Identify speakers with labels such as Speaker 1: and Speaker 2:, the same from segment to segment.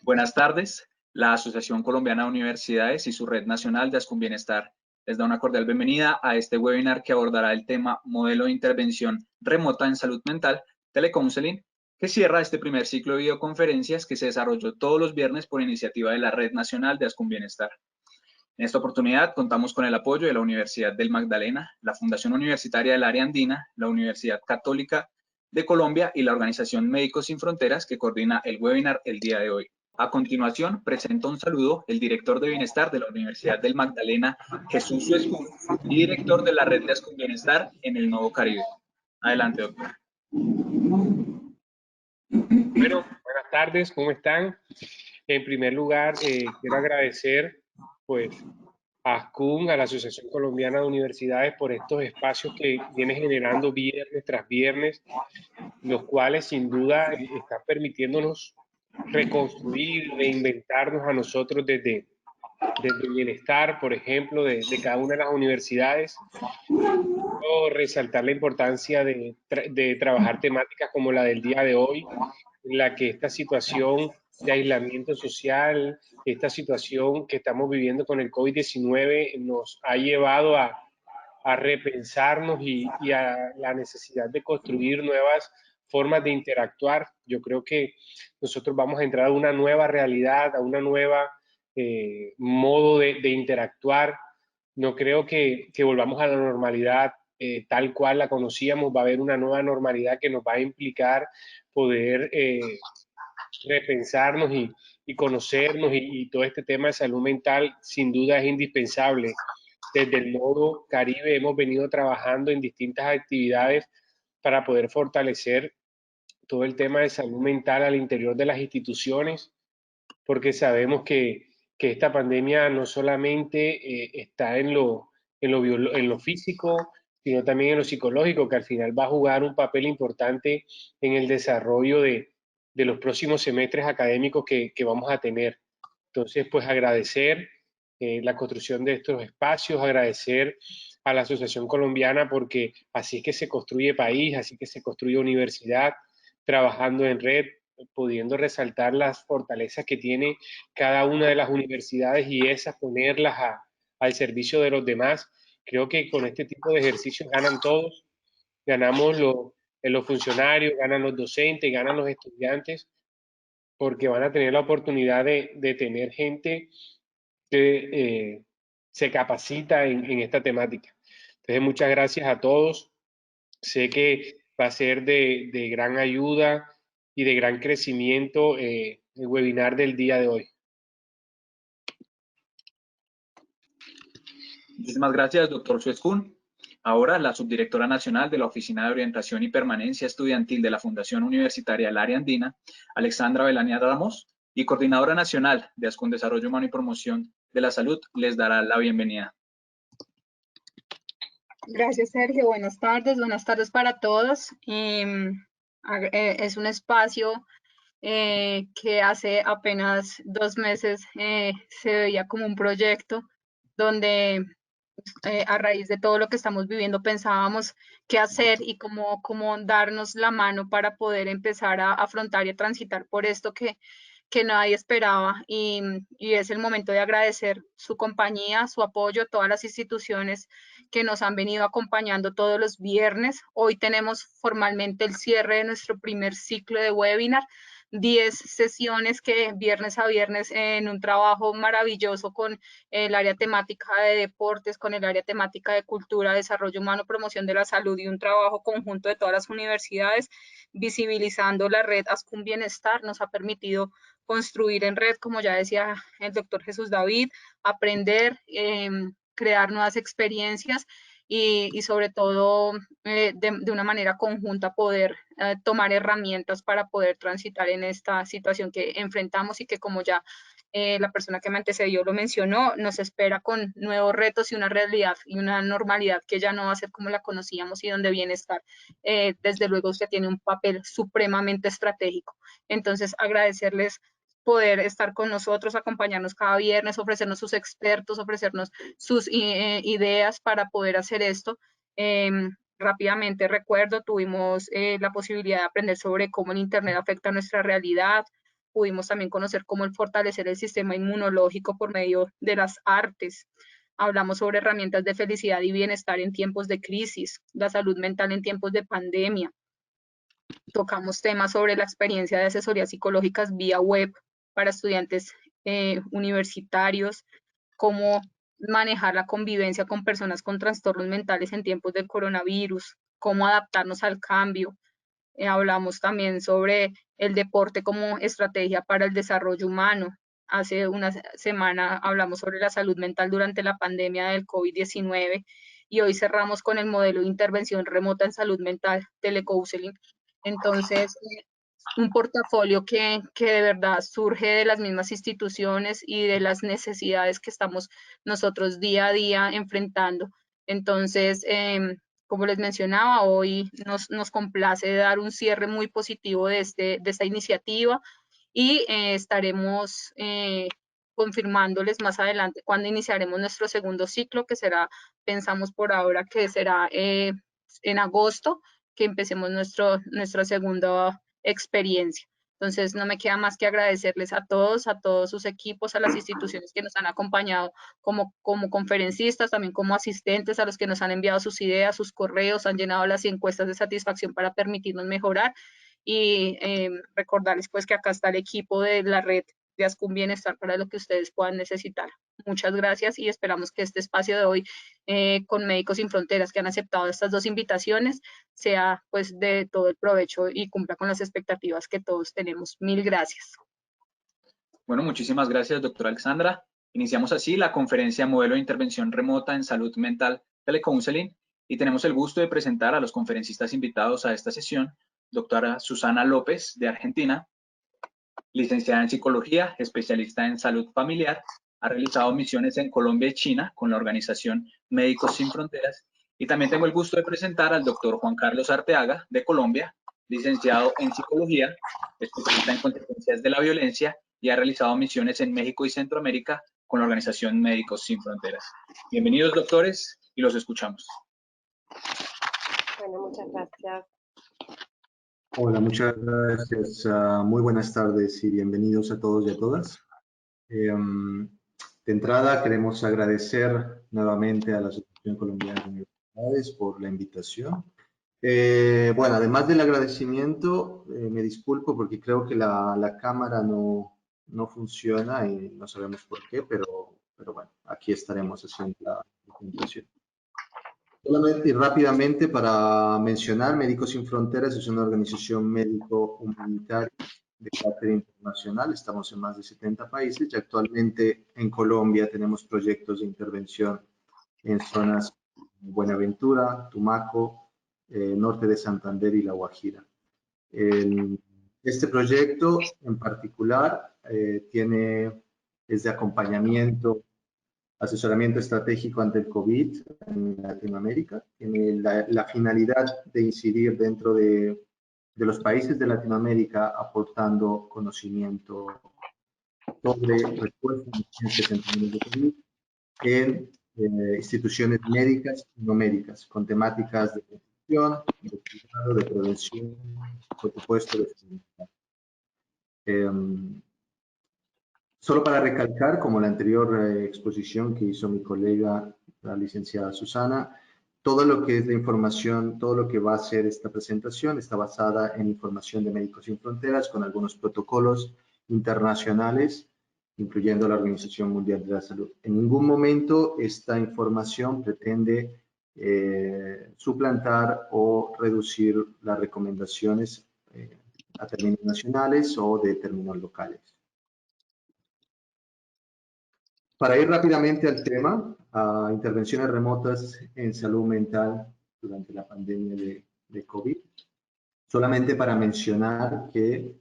Speaker 1: Buenas tardes. La Asociación Colombiana de Universidades y su Red Nacional de Ascombienestar les da una cordial bienvenida a este webinar que abordará el tema Modelo de Intervención Remota en Salud Mental, Telecounseling, que cierra este primer ciclo de videoconferencias que se desarrolló todos los viernes por iniciativa de la Red Nacional de Ascombienestar. En esta oportunidad contamos con el apoyo de la Universidad del Magdalena, la Fundación Universitaria del Área Andina, la Universidad Católica de Colombia y la Organización Médicos Sin Fronteras que coordina el webinar el día de hoy. A continuación, presento un saludo el director de Bienestar de la Universidad del Magdalena, Jesús Suescún, y director de la Red de Ascombienestar en el Nuevo Caribe. Adelante, doctor.
Speaker 2: Bueno, buenas tardes, ¿cómo están? En primer lugar, quiero agradecer pues, a ASCUN, a la Asociación Colombiana de Universidades, por estos espacios que viene generando viernes tras viernes, los cuales sin duda están permitiéndonos reconstruir, reinventarnos a nosotros desde bienestar, por ejemplo, de cada una de las universidades. Quiero resaltar la importancia de trabajar temáticas como la del día de hoy, en la que esta situación de aislamiento social, esta situación que estamos viviendo con el COVID-19 nos ha llevado a repensarnos y a la necesidad de construir nuevas formas de interactuar. Yo creo que nosotros vamos a entrar a una nueva realidad, a una nueva modo de interactuar. No creo que volvamos a la normalidad tal cual la conocíamos. Va a haber una nueva normalidad que nos va a implicar poder repensarnos y conocernos y todo este tema de salud mental sin duda es indispensable. Desde el Nodo Caribe hemos venido trabajando en distintas actividades para poder fortalecer todo el tema de salud mental al interior de las instituciones, porque sabemos que esta pandemia no solamente está en lo físico, sino también en lo psicológico, que al final va a jugar un papel importante en el desarrollo de los próximos semestres académicos que vamos a tener. Entonces, pues agradecer la construcción de estos espacios, agradecer a la Asociación Colombiana porque así es que se construye país, así que se construye universidad, trabajando en red, pudiendo resaltar las fortalezas que tiene cada una de las universidades y esas ponerlas al servicio de los demás. Creo que con este tipo de ejercicios ganan todos, ganamos los funcionarios, ganan los docentes, ganan los estudiantes, porque van a tener la oportunidad de tener gente que se capacita en esta temática. Entonces, muchas gracias a todos. Sé que va a ser de gran ayuda y de gran crecimiento el webinar del día de hoy.
Speaker 1: Muchísimas gracias, doctor Suescún. Ahora, la subdirectora nacional de la Oficina de Orientación y Permanencia Estudiantil de la Fundación Universitaria del Área Andina, Alexandra Belania Ramos, y coordinadora nacional de ASCUN Desarrollo Humano y Promoción de la Salud, les dará la bienvenida.
Speaker 3: Gracias, Sergio. Buenas tardes para todos. Es un espacio que hace apenas 2 meses se veía como un proyecto donde a raíz de todo lo que estamos viviendo pensábamos qué hacer y cómo darnos la mano para poder empezar a afrontar y a transitar por esto que nadie esperaba y es el momento de agradecer su compañía, su apoyo, todas las instituciones que nos han venido acompañando todos los viernes. Hoy tenemos formalmente el cierre de nuestro primer ciclo de webinar, 10 sesiones que viernes a viernes en un trabajo maravilloso con el área temática de deportes, con el área temática de cultura, desarrollo humano, promoción de la salud y un trabajo conjunto de todas las universidades, visibilizando la red ASCUN Bienestar, nos ha permitido construir en red, como ya decía el doctor Jesús David, aprender, crear nuevas experiencias y sobre todo de una manera conjunta poder tomar herramientas para poder transitar en esta situación que enfrentamos y que como ya la persona que me antecedió lo mencionó, nos espera con nuevos retos y una realidad y una normalidad que ya no va a ser como la conocíamos y donde bienestar, desde luego usted tiene un papel supremamente estratégico. Entonces, agradecerles poder estar con nosotros, acompañarnos cada viernes, ofrecernos sus expertos, ofrecernos sus ideas para poder hacer esto. Rápidamente recuerdo, tuvimos la posibilidad de aprender sobre cómo el Internet afecta nuestra realidad, pudimos también conocer cómo el fortalecer el sistema inmunológico por medio de las artes. Hablamos sobre herramientas de felicidad y bienestar en tiempos de crisis, la salud mental en tiempos de pandemia. Tocamos temas sobre la experiencia de asesorías psicológicas vía web para estudiantes universitarios, cómo manejar la convivencia con personas con trastornos mentales en tiempos del coronavirus, cómo adaptarnos al cambio. Hablamos también sobre el deporte como estrategia para el desarrollo humano. Hace una semana hablamos sobre la salud mental durante la pandemia del COVID-19 y hoy cerramos con el modelo de intervención remota en salud mental, telecounseling. Entonces, un portafolio que de verdad surge de las mismas instituciones y de las necesidades que estamos nosotros día a día enfrentando. Entonces, como les mencionaba, hoy nos complace dar un cierre muy positivo de esta iniciativa y estaremos confirmándoles más adelante cuando iniciaremos nuestro segundo ciclo, que será, pensamos por ahora que será en agosto, que empecemos nuestra segunda experiencia. Entonces, no me queda más que agradecerles a todos sus equipos, a las instituciones que nos han acompañado como conferencistas, también como asistentes, a los que nos han enviado sus ideas, sus correos, han llenado las encuestas de satisfacción para permitirnos mejorar y recordarles pues que acá está el equipo de la red de Ascun Bienestar para lo que ustedes puedan necesitar. Muchas gracias y esperamos que este espacio de hoy con Médicos Sin Fronteras, que han aceptado estas dos invitaciones, sea pues de todo el provecho y cumpla con las expectativas que todos tenemos. Mil gracias.
Speaker 1: Bueno, muchísimas gracias, doctora Alexandra. Iniciamos así la conferencia Modelo de Intervención Remota en Salud Mental Telecounseling y tenemos el gusto de presentar a los conferencistas invitados a esta sesión, doctora Susana López, de Argentina, licenciada en Psicología, especialista en Salud Familiar, ha realizado misiones en Colombia y China con la organización Médicos Sin Fronteras, y también tengo el gusto de presentar al doctor Juan Carlos Arteaga, de Colombia, licenciado en Psicología, especialista en consecuencias de la violencia, y ha realizado misiones en México y Centroamérica con la organización Médicos Sin Fronteras. Bienvenidos, doctores, y los escuchamos.
Speaker 4: Bueno, muchas gracias.
Speaker 5: Hola, muchas gracias. Muy buenas tardes y bienvenidos a todos y a todas. De entrada, queremos agradecer nuevamente a la Asociación Colombiana de Universidades por la invitación. Bueno, además del agradecimiento, me disculpo porque creo que la cámara no funciona y no sabemos por qué, pero bueno, aquí estaremos haciendo la presentación. Solamente y rápidamente para mencionar, Médicos Sin Fronteras es una organización médico-humanitaria de carácter internacional. Estamos en más de 70 países y actualmente en Colombia tenemos proyectos de intervención en zonas como Buenaventura, Tumaco, norte de Santander y La Guajira. Este proyecto en particular es de acompañamiento, asesoramiento estratégico ante el COVID en Latinoamérica. Tiene la finalidad de incidir dentro de los países de Latinoamérica aportando conocimiento sobre respuesta a emergencias en términos de COVID en instituciones médicas y no médicas, con temáticas de prevención, de cuidado, de prevención, por supuesto, de seguridad. Solo para recalcar, como la anterior exposición que hizo mi colega, la licenciada Susana, todo lo que es la información, todo lo que va a ser esta presentación está basada en información de Médicos Sin Fronteras con algunos protocolos internacionales, incluyendo la Organización Mundial de la Salud. En ningún momento esta información pretende suplantar o reducir las recomendaciones a términos nacionales o de términos locales. Para ir rápidamente al tema, intervenciones remotas en salud mental durante la pandemia de COVID, solamente para mencionar que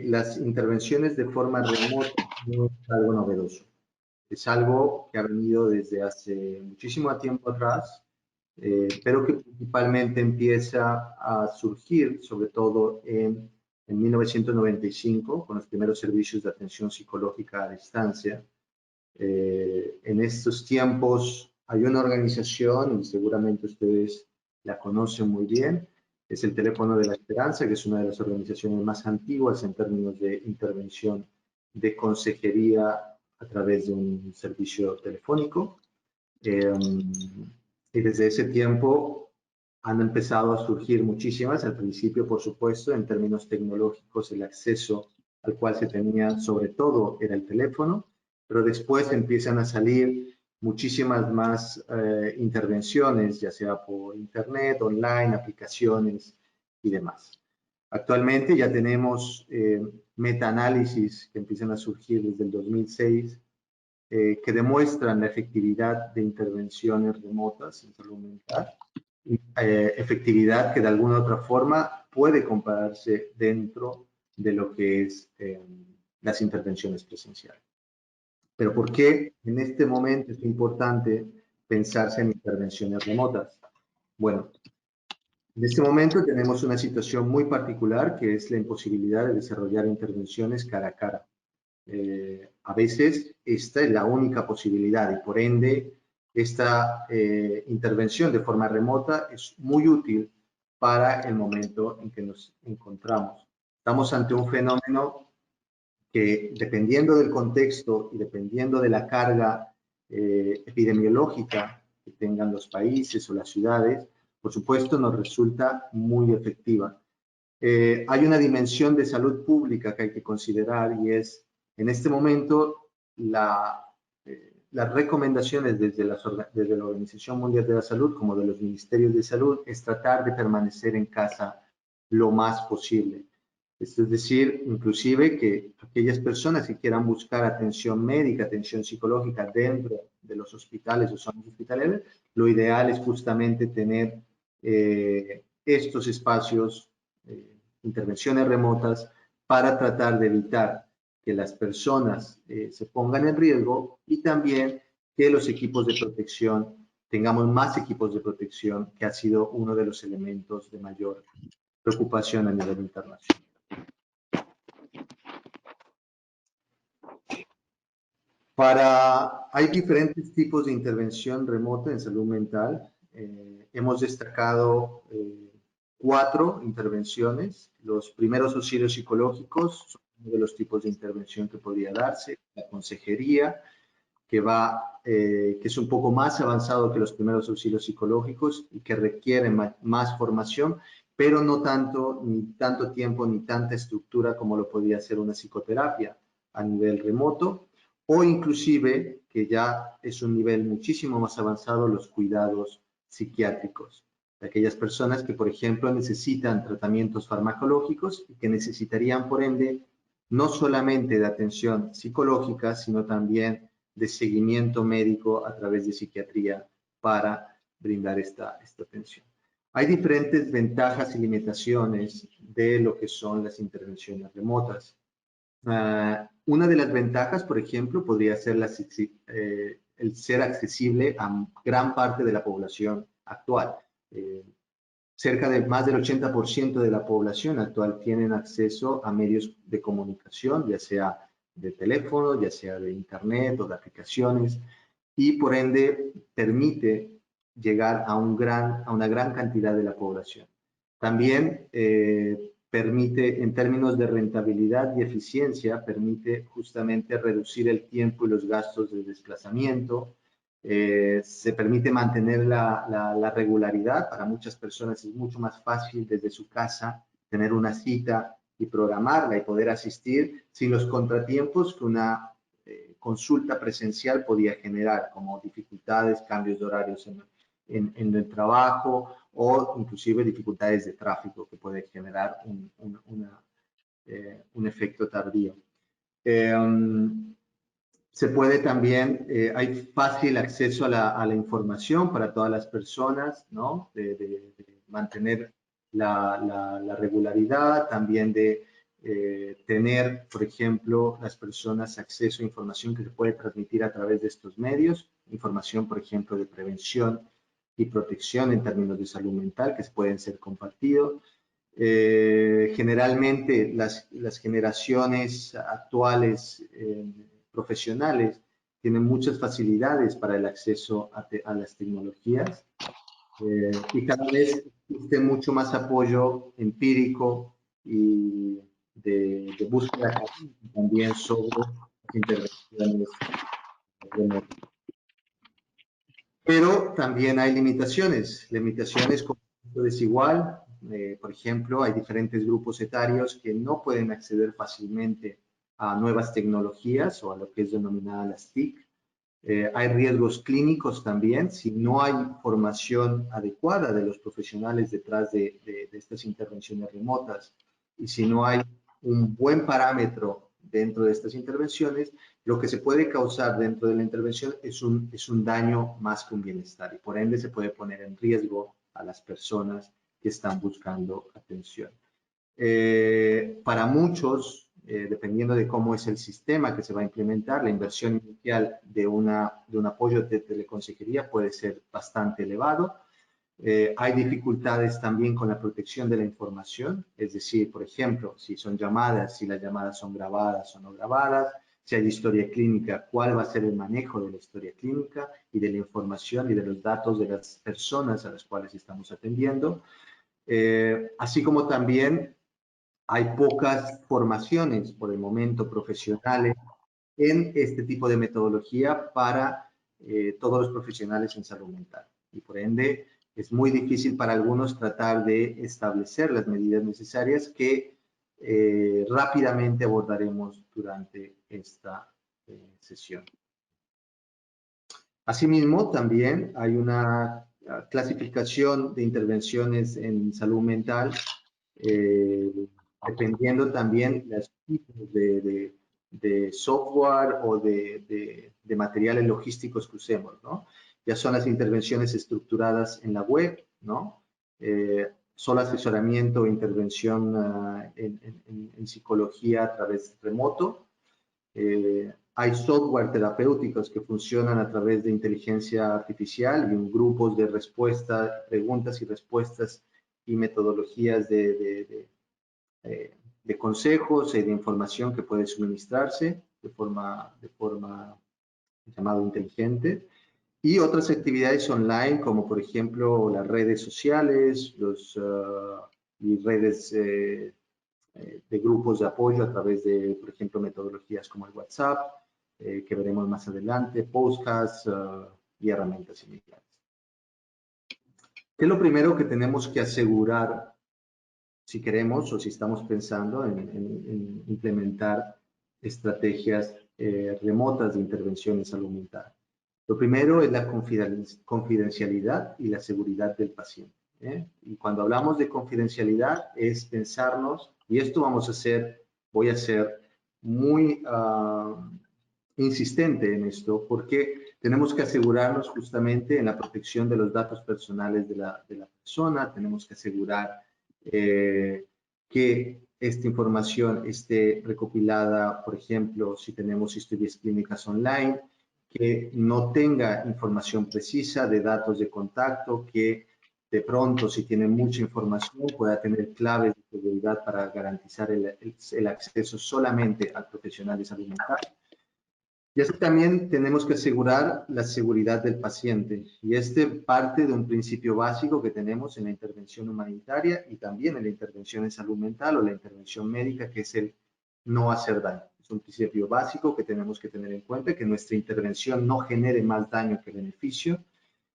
Speaker 5: las intervenciones de forma remota no es algo novedoso. Es algo que ha venido desde hace muchísimo tiempo atrás, pero que principalmente empieza a surgir, sobre todo en 1995, con los primeros servicios de atención psicológica a distancia. En estos tiempos hay una organización, y seguramente ustedes la conocen muy bien, Es el teléfono de la esperanza, que es una de las organizaciones más antiguas en términos de intervención de consejería a través de un servicio telefónico. Y desde ese tiempo han empezado a surgir muchísimas. Al principio, por supuesto, en términos tecnológicos, el acceso al cual se tenía sobre todo era el teléfono, pero después empiezan a salir muchísimas más intervenciones, ya sea por internet, online, aplicaciones y demás. Actualmente ya tenemos metaanálisis que empiezan a surgir desde el 2006 que demuestran la efectividad de intervenciones remotas en salud mental, efectividad que de alguna u otra forma puede compararse dentro de lo que es las intervenciones presenciales. Pero ¿por qué en este momento es importante pensarse en intervenciones remotas? Bueno, en este momento tenemos una situación muy particular que es la imposibilidad de desarrollar intervenciones cara a cara. A veces esta es la única posibilidad y por ende esta intervención de forma remota es muy útil para el momento en que nos encontramos. Estamos ante un fenómeno que dependiendo del contexto y dependiendo de la carga epidemiológica que tengan los países o las ciudades, por supuesto nos resulta muy efectiva. Hay una dimensión de salud pública que hay que considerar y es, en este momento, las recomendaciones desde la Organización Mundial de la Salud como de los ministerios de salud es tratar de permanecer en casa lo más posible. Esto es decir, inclusive que aquellas personas que quieran buscar atención médica, atención psicológica dentro de los hospitales o zonas hospitalarias, lo ideal es justamente tener estos espacios, intervenciones remotas, para tratar de evitar que las personas se pongan en riesgo y también que los equipos de protección, tengamos más equipos de protección, que ha sido uno de los elementos de mayor preocupación a nivel internacional. Hay diferentes tipos de intervención remota en salud mental. Hemos destacado 4 intervenciones. Los primeros auxilios psicológicos son uno de los tipos de intervención que podría darse. La consejería, que es un poco más avanzado que los primeros auxilios psicológicos y que requiere más formación, pero no tanto, ni tanto tiempo, ni tanta estructura como lo podría hacer una psicoterapia a nivel remoto, o inclusive, que ya es un nivel muchísimo más avanzado, los cuidados psiquiátricos de aquellas personas que, por ejemplo, necesitan tratamientos farmacológicos y que necesitarían, por ende, no solamente de atención psicológica, sino también de seguimiento médico a través de psiquiatría para brindar esta atención. Hay diferentes ventajas y limitaciones de lo que son las intervenciones remotas. Una de las ventajas, por ejemplo, podría ser el ser accesible a gran parte de la población actual. Cerca de más del 80% de la población actual tienen acceso a medios de comunicación, ya sea de teléfono, ya sea de internet o de aplicaciones, y por ende permite llegar a una gran cantidad de la población. También permite, en términos de rentabilidad y eficiencia, permite justamente reducir el tiempo y los gastos de desplazamiento. Se permite mantener la regularidad. Para muchas personas es mucho más fácil desde su casa tener una cita y programarla y poder asistir sin los contratiempos que una consulta presencial podía generar, como dificultades, cambios de horarios en el trabajo o inclusive dificultades de tráfico que puede generar un efecto tardío. Se puede también, hay fácil acceso a la información para todas las personas, ¿no? De mantener la regularidad, también de tener, por ejemplo, las personas acceso a información que se puede transmitir a través de estos medios, información, por ejemplo, de prevención y protección en términos de salud mental que pueden ser compartidos. Generalmente las generaciones actuales profesionales tienen muchas facilidades para el acceso a las tecnologías. y cada vez existe mucho más apoyo empírico y de búsqueda académica también sobre las intervenciones remotas. Pero también hay limitaciones con el desigual. Por ejemplo, hay diferentes grupos etarios que no pueden acceder fácilmente a nuevas tecnologías o a lo que es denominada las TIC. Hay riesgos clínicos también, si no hay formación adecuada de los profesionales detrás de estas intervenciones remotas y si no hay un buen parámetro dentro de estas intervenciones, lo que se puede causar dentro de la intervención es un daño más que un bienestar y por ende se puede poner en riesgo a las personas que están buscando atención. Para muchos, dependiendo de cómo es el sistema que se va a implementar, la inversión inicial de un apoyo de teleconsejería puede ser bastante elevado. Hay dificultades también con la protección de la información, es decir, por ejemplo, si son llamadas, si las llamadas son grabadas o no grabadas, si hay historia clínica, cuál va a ser el manejo de la historia clínica y de la información y de los datos de las personas a las cuales estamos atendiendo. Así como también hay pocas formaciones por el momento profesionales en este tipo de metodología para todos los profesionales en salud mental. Y por ende, es muy difícil para algunos tratar de establecer las medidas necesarias que rápidamente abordaremos durante esta sesión. Asimismo, también hay una clasificación de intervenciones en salud mental dependiendo también de los tipos de software o de materiales logísticos que usemos, ¿no? Ya son las intervenciones estructuradas en la web, ¿no? Solo asesoramiento o intervención en psicología a través remoto. Hay software terapéuticos que funcionan a través de inteligencia artificial y en grupos de respuestas, preguntas y respuestas y metodologías de consejos y de información que puede suministrarse de forma llamado inteligente. Y otras actividades online, como por ejemplo las redes sociales y redes de grupos de apoyo a través de, por ejemplo, metodologías como el WhatsApp, que veremos más adelante, podcasts y herramientas similares. ¿Qué es lo primero que tenemos que asegurar si queremos o si estamos pensando en implementar estrategias remotas de intervención en salud mental? Lo primero es la confidencialidad y la seguridad del paciente. Y cuando hablamos de confidencialidad es pensarnos, y esto voy a ser muy insistente en esto, porque tenemos que asegurarnos justamente en la protección de los datos personales de la persona, tenemos que asegurar que esta información esté recopilada, por ejemplo, si tenemos historias clínicas online, que no tenga información precisa de datos de contacto, que de pronto, si tiene mucha información, pueda tener claves de seguridad para garantizar el acceso solamente al profesional de salud mental. Y así también tenemos que asegurar la seguridad del paciente. Y este parte de un principio básico que tenemos en la intervención humanitaria y también en la intervención en salud mental o la intervención médica, que es el no hacer daño. Es un principio básico que tenemos que tener en cuenta, que nuestra intervención no genere más daño que beneficio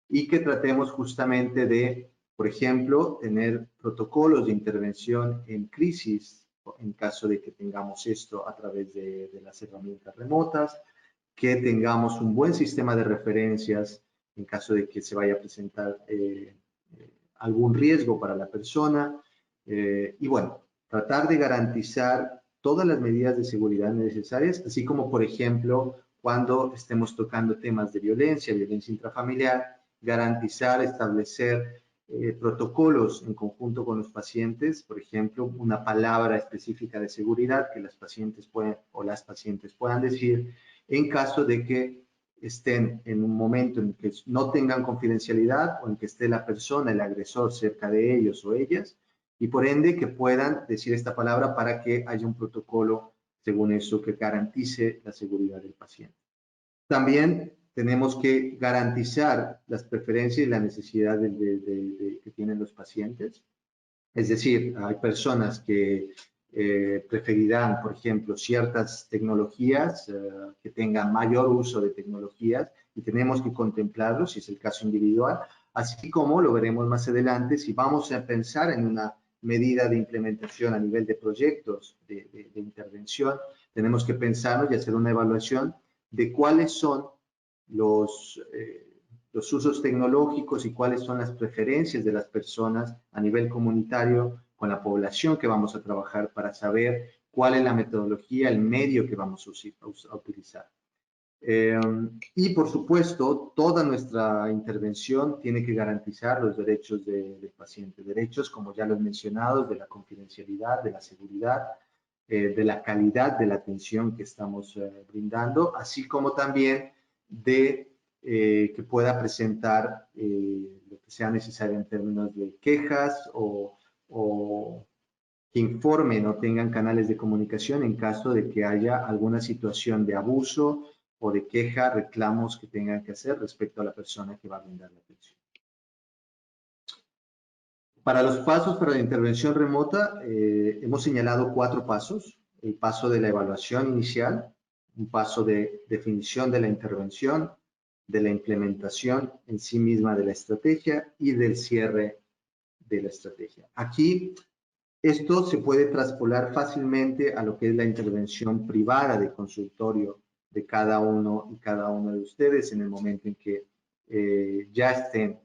Speaker 5: y que tratemos justamente de, por ejemplo, tener protocolos de intervención en crisis, en caso de que tengamos esto a través de las herramientas remotas, que tengamos un buen sistema de referencias en caso de que se vaya a presentar algún riesgo para la persona. Y bueno, tratar de garantizar todas las medidas de seguridad necesarias, así como, por ejemplo, cuando estemos tocando temas de violencia intrafamiliar, garantizar, establecer protocolos en conjunto con los pacientes, por ejemplo, una palabra específica de seguridad que las pacientes puedan decir en caso de que estén en un momento en que no tengan confidencialidad o en que esté la persona, el agresor, cerca de ellos o ellas, y por ende que puedan decir esta palabra para que haya un protocolo, según eso, que garantice la seguridad del paciente. También tenemos que garantizar las preferencias y la necesidad que tienen los pacientes. Es decir, hay personas que preferirán, por ejemplo, ciertas tecnologías que tengan mayor uso de tecnologías y tenemos que contemplarlo si es el caso individual, así como lo veremos más adelante si vamos a pensar en una medida de implementación a nivel de proyectos de intervención, tenemos que pensarlo y hacer una evaluación de cuáles son los usos tecnológicos y cuáles son las preferencias de las personas a nivel comunitario con la población que vamos a trabajar para saber cuál es la metodología, el medio que vamos a utilizar. Y por supuesto, toda nuestra intervención tiene que garantizar los derechos del paciente. Derechos, como ya lo he mencionado, de la confidencialidad, de la seguridad, de la calidad de la atención que estamos brindando, así como también de que pueda presentar lo que sea necesario en términos de quejas o que informen o tengan canales de comunicación en caso de que haya alguna situación de abuso o de queja, reclamos que tengan que hacer respecto a la persona que va a brindar la atención. Para los pasos para la intervención remota, hemos señalado 4 pasos. El paso de la evaluación inicial, un paso de definición de la intervención, de la implementación en sí misma de la estrategia y del cierre de la estrategia. Aquí, esto se puede traspolar fácilmente a lo que es la intervención privada de consultorio de cada uno y cada uno de ustedes en el momento en que ya estén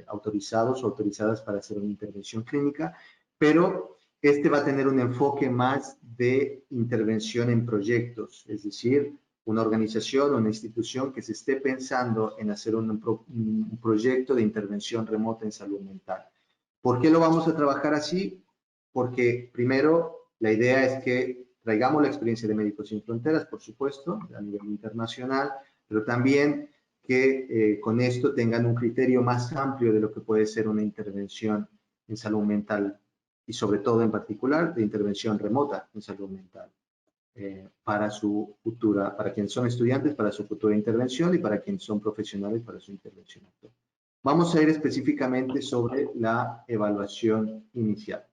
Speaker 5: autorizados o autorizadas para hacer una intervención clínica, pero este va a tener un enfoque más de intervención en proyectos, es decir, una organización o una institución que se esté pensando en hacer un proyecto de intervención remota en salud mental. ¿Por qué lo vamos a trabajar así? Porque primero la idea es que traigamos la experiencia de Médicos Sin Fronteras, por supuesto, a nivel internacional, pero también que con esto tengan un criterio más amplio de lo que puede ser una intervención en salud mental y sobre todo en particular de intervención remota en salud mental para su futura, para quienes son estudiantes, para su futura intervención y para quienes son profesionales para su intervención actual. Vamos a ir específicamente sobre la evaluación inicial.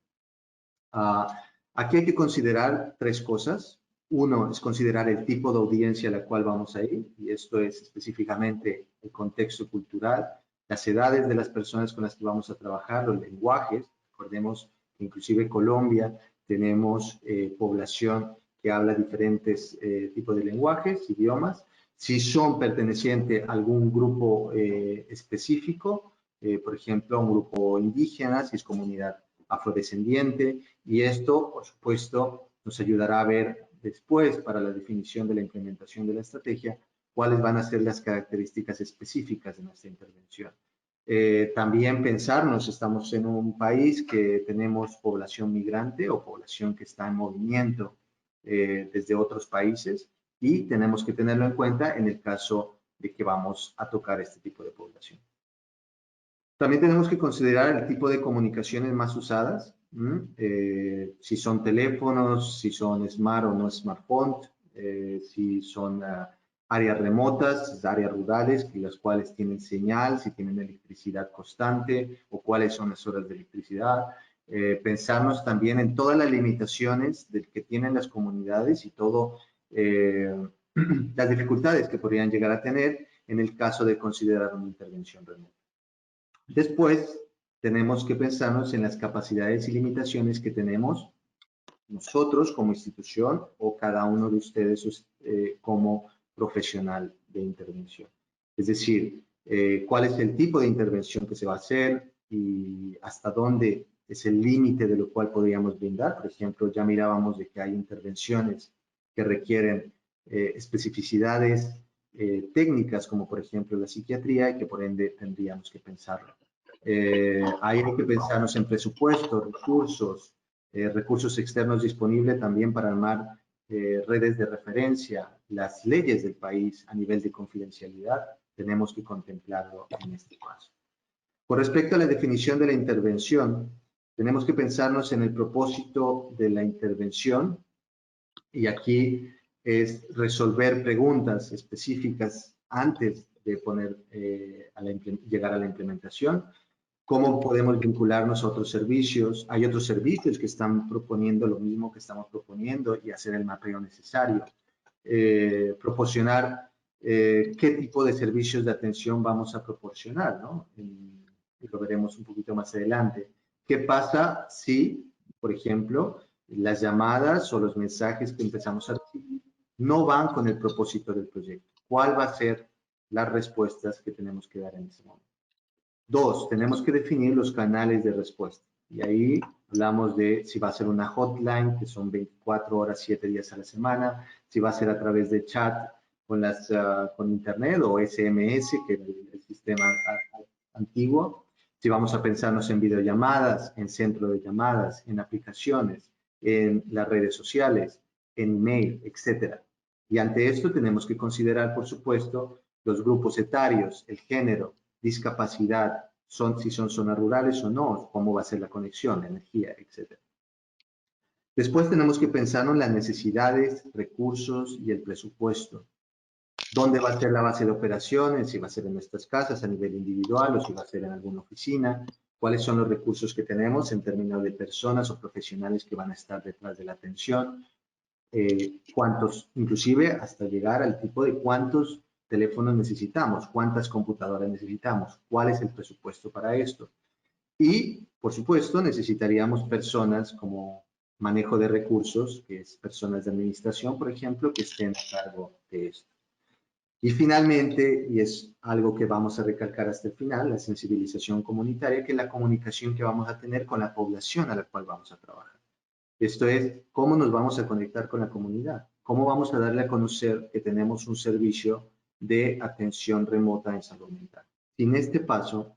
Speaker 5: Aquí hay que considerar 3 cosas. Uno es considerar el tipo de audiencia a la cual vamos a ir, y esto es específicamente el contexto cultural, las edades de las personas con las que vamos a trabajar, los lenguajes. Recordemos que inclusive en Colombia tenemos población que habla diferentes tipos de lenguajes, idiomas. Si son pertenecientes a algún grupo específico, por ejemplo, a un grupo indígena, si es comunidad afrodescendiente, y esto, por supuesto, nos ayudará a ver después, para la definición de la implementación de la estrategia, cuáles van a ser las características específicas de nuestra intervención. También pensarnos, estamos en un país que tenemos población migrante o población que está en movimiento desde otros países y tenemos que tenerlo en cuenta en el caso de que vamos a tocar este tipo de población. También tenemos que considerar el tipo de comunicaciones más usadas, si son teléfonos, si son smart o no smartphones, si son áreas remotas, áreas rurales, las cuales tienen señal, si tienen electricidad constante o cuáles son las horas de electricidad. Pensarnos también en todas las limitaciones que tienen las comunidades y todas las dificultades que podrían llegar a tener en el caso de considerar una intervención remota. Después, tenemos que pensarnos en las capacidades y limitaciones que tenemos nosotros como institución o cada uno de ustedes como profesional de intervención. Es decir, cuál es el tipo de intervención que se va a hacer y hasta dónde es el límite de lo cual podríamos brindar. Por ejemplo, ya mirábamos de que hay intervenciones que requieren especificidades técnicas, como por ejemplo la psiquiatría, y que por ende tendríamos que pensarlo. Hay que pensarnos en presupuestos, recursos externos disponibles también para armar redes de referencia, las leyes del país a nivel de confidencialidad, tenemos que contemplarlo en este caso. Con respecto a la definición de la intervención, tenemos que pensarnos en el propósito de la intervención y aquí es resolver preguntas específicas antes de llegar a la implementación. ¿Cómo podemos vincularnos a otros servicios? Hay otros servicios que están proponiendo lo mismo que estamos proponiendo y hacer el mapeo necesario. Proporcionar qué tipo de servicios de atención vamos a proporcionar, ¿no? Y lo veremos un poquito más adelante. ¿Qué pasa si, por ejemplo, las llamadas o los mensajes que empezamos a recibir no van con el propósito del proyecto? ¿Cuál va a ser las respuestas que tenemos que dar en ese momento? 2, tenemos que definir los canales de respuesta. Y ahí hablamos de si va a ser una hotline, que son 24 horas, 7 días a la semana, si va a ser a través de chat con internet o SMS, que es el sistema antiguo, si vamos a pensarnos en videollamadas, en centro de llamadas, en aplicaciones, en las redes sociales, en email, etc. Y ante esto tenemos que considerar, por supuesto, los grupos etarios, el género, discapacidad, si son zonas rurales o no, cómo va a ser la conexión, la energía, etc. Después tenemos que pensar en las necesidades, recursos y el presupuesto. ¿Dónde va a ser la base de operaciones? Si va a ser en nuestras casas a nivel individual o si va a ser en alguna oficina. ¿Cuáles son los recursos que tenemos en términos de personas o profesionales que van a estar detrás de la atención? ¿Cuántos? Inclusive hasta llegar al tipo de cuántos teléfonos necesitamos, cuántas computadoras necesitamos, cuál es el presupuesto para esto. Y, por supuesto, necesitaríamos personas como manejo de recursos, que es personas de administración, por ejemplo, que estén a cargo de esto. Y finalmente, y es algo que vamos a recalcar hasta el final, la sensibilización comunitaria, que es la comunicación que vamos a tener con la población a la cual vamos a trabajar. Esto es, ¿cómo nos vamos a conectar con la comunidad? ¿Cómo vamos a darle a conocer que tenemos un servicio de atención remota en salud mental? Sin este paso,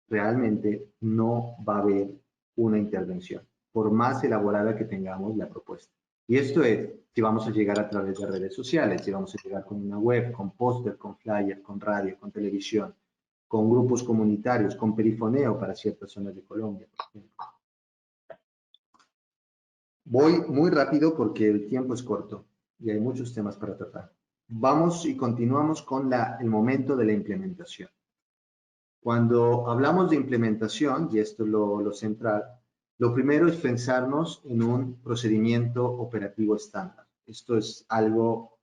Speaker 5: realmente no va a haber una intervención, por más elaborada que tengamos la propuesta. Y esto es, si vamos a llegar a través de redes sociales, si vamos a llegar con una web, con póster, con flyer, con radio, con televisión, con grupos comunitarios, con perifoneo para ciertas zonas de Colombia, por ejemplo. Voy muy rápido porque el tiempo es corto y hay muchos temas para tratar. Vamos y continuamos con el momento de la implementación. Cuando hablamos de implementación, y esto es lo central, lo primero es pensarnos en un procedimiento operativo estándar. Esto es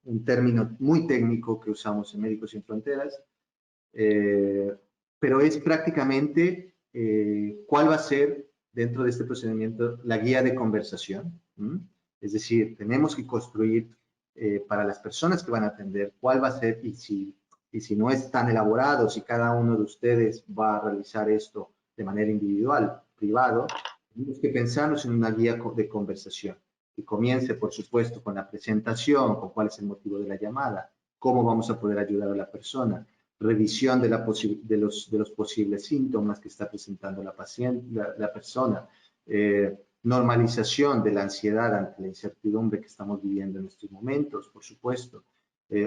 Speaker 5: un término muy técnico que usamos en Médicos Sin Fronteras, pero es prácticamente cuál va a ser dentro de este procedimiento la guía de conversación. Es decir, tenemos que construir para las personas que van a atender cuál va a ser y si no es tan elaborado, si cada uno de ustedes va a realizar esto de manera individual, privado, tenemos que pensarnos en una guía de conversación que comience, por supuesto, con la presentación, con cuál es el motivo de la llamada, cómo vamos a poder ayudar a la persona, revisión de los posibles síntomas que está presentando la persona, normalización de la ansiedad ante la incertidumbre que estamos viviendo en estos momentos, por supuesto,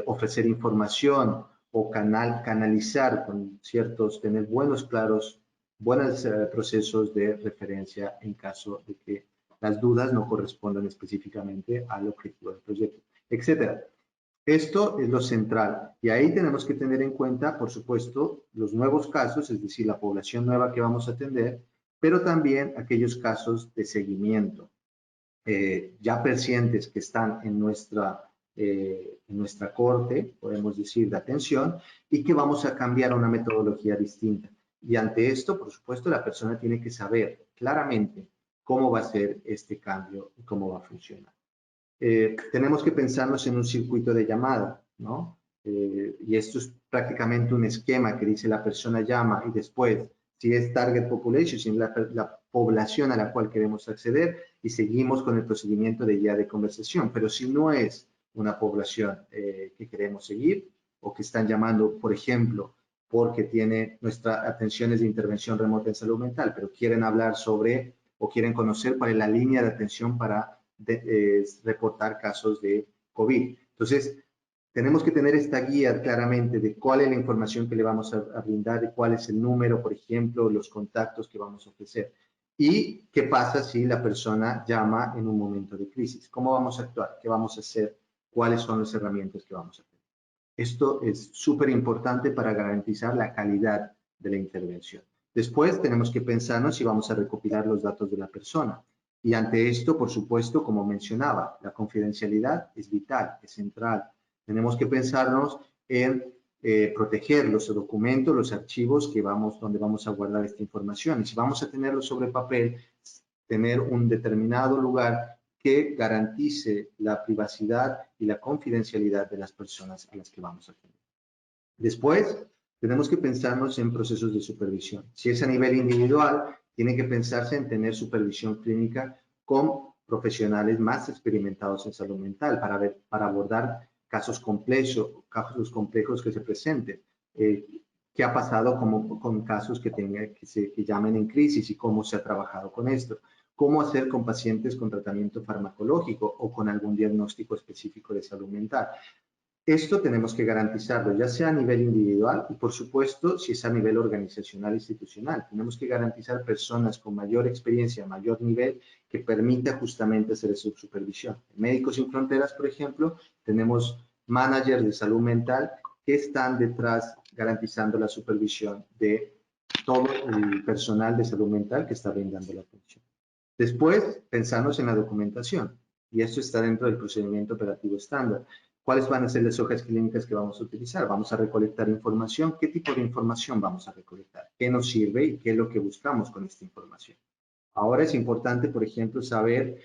Speaker 5: ofrecer información o canalizar con tener buenos procesos de referencia en caso de que las dudas no correspondan específicamente al objetivo del proyecto, etcétera. Esto es lo central y ahí tenemos que tener en cuenta, por supuesto, los nuevos casos, es decir, la población nueva que vamos a atender, pero también aquellos casos de seguimiento ya pacientes que están en nuestra corte, podemos decir, de atención, y que vamos a cambiar a una metodología distinta. Y ante esto, por supuesto, la persona tiene que saber claramente cómo va a ser este cambio y cómo va a funcionar. Tenemos que pensarnos en un circuito de llamada, ¿no? Y esto es prácticamente un esquema que dice la persona llama y después, si es target population, si es la población a la cual queremos acceder, y seguimos con el procedimiento de guía de conversación. Pero si no es una población que queremos seguir o que están llamando, por ejemplo, porque tiene nuestra atenciones de intervención remota en salud mental, pero quieren hablar sobre o quieren conocer cuál es la línea de atención para reportar casos de COVID. Entonces, tenemos que tener esta guía claramente de cuál es la información que le vamos a brindar, de cuál es el número, por ejemplo, los contactos que vamos a ofrecer. Y qué pasa si la persona llama en un momento de crisis. ¿Cómo vamos a actuar? ¿Qué vamos a hacer? ¿Cuáles son las herramientas que vamos a tener? Esto es súper importante para garantizar la calidad de la intervención. Después tenemos que pensarnos si vamos a recopilar los datos de la persona. Y ante esto, por supuesto, como mencionaba, la confidencialidad es vital, es central. Tenemos que pensarnos en proteger los documentos, los archivos donde vamos a guardar esta información. Y si vamos a tenerlo sobre papel, tener un determinado lugar que garantice la privacidad y la confidencialidad de las personas a las que vamos a atender. Después, tenemos que pensarnos en procesos de supervisión. Si es a nivel individual, tiene que pensarse en tener supervisión clínica con profesionales más experimentados en salud mental para abordar casos complejos que se presenten. ¿Qué ha pasado con casos que llamen en crisis y cómo se ha trabajado con esto? ¿Cómo hacer con pacientes con tratamiento farmacológico o con algún diagnóstico específico de salud mental? Esto tenemos que garantizarlo, ya sea a nivel individual y, por supuesto, si es a nivel organizacional e institucional. Tenemos que garantizar personas con mayor experiencia, mayor nivel, que permita justamente hacer esa supervisión. En Médicos Sin Fronteras, por ejemplo, tenemos managers de salud mental que están detrás garantizando la supervisión de todo el personal de salud mental que está brindando la atención. Después, pensamos en la documentación, y esto está dentro del procedimiento operativo estándar. ¿Cuáles van a ser las hojas clínicas que vamos a utilizar? Vamos a recolectar información. ¿Qué tipo de información vamos a recolectar? ¿Qué nos sirve y qué es lo que buscamos con esta información? Ahora es importante, por ejemplo, saber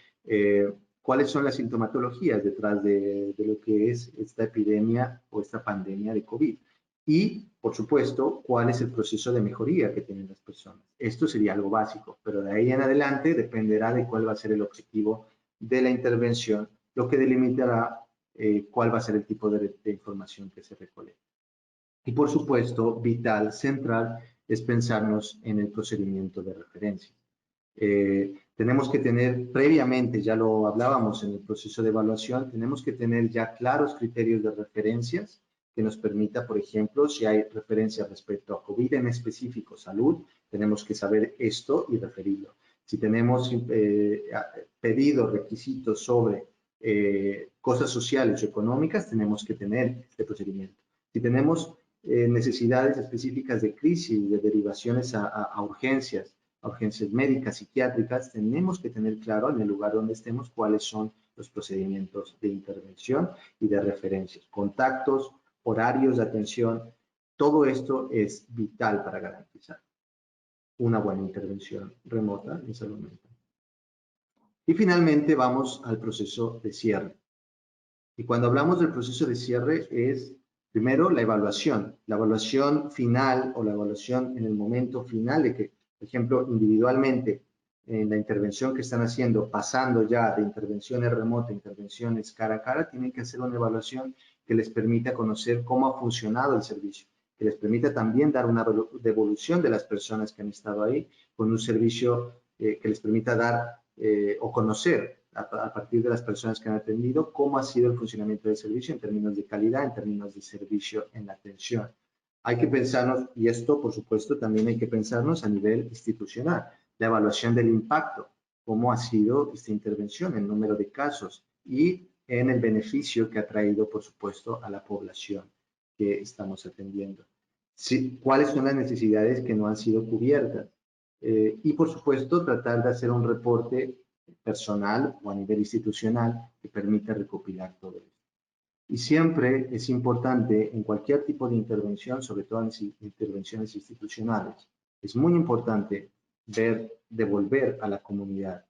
Speaker 5: cuáles son las sintomatologías detrás de lo que es esta epidemia o esta pandemia de COVID. Y, por supuesto, cuál es el proceso de mejoría que tienen las personas. Esto sería algo básico, pero de ahí en adelante dependerá de cuál va a ser el objetivo de la intervención, lo que delimitará cuál va a ser el tipo de información que se recolecta. Y, por supuesto, vital, central, es pensarnos en el procedimiento de referencia. Tenemos que tener previamente, ya lo hablábamos en el proceso de evaluación, tenemos que tener ya claros criterios de referencias que nos permita, por ejemplo, si hay referencia respecto a COVID en específico, salud, tenemos que saber esto y referirlo. Si tenemos pedidos, requisitos sobre cosas sociales o económicas, tenemos que tener este procedimiento. Si tenemos necesidades específicas de crisis, de derivaciones a urgencias médicas, psiquiátricas, tenemos que tener claro en el lugar donde estemos cuáles son los procedimientos de intervención y de referencias, contactos, horarios de atención. Todo esto es vital para garantizar una buena intervención remota en salud mental. Y finalmente vamos al proceso de cierre. Y cuando hablamos del proceso de cierre es primero la evaluación final o la evaluación en el momento final de que, por ejemplo, individualmente en la intervención que están haciendo, pasando ya de intervenciones remotas a intervenciones cara a cara, tienen que hacer una evaluación que les permita conocer cómo ha funcionado el servicio, que les permita también dar una devolución de las personas que han estado ahí con un servicio que les permita dar o conocer a partir de las personas que han atendido cómo ha sido el funcionamiento del servicio en términos de calidad, en términos de servicio en la atención. Hay que pensarnos, y esto por supuesto también hay que pensarnos a nivel institucional, la evaluación del impacto, cómo ha sido esta intervención, el número de casos y en el beneficio que ha traído por supuesto a la población que estamos atendiendo. Sí, cuáles son las necesidades que no han sido cubiertas y por supuesto tratar de hacer un reporte personal o a nivel institucional que permita recopilar todo esto. Y siempre es importante en cualquier tipo de intervención, sobre todo en intervenciones institucionales, es muy importante devolver a la comunidad.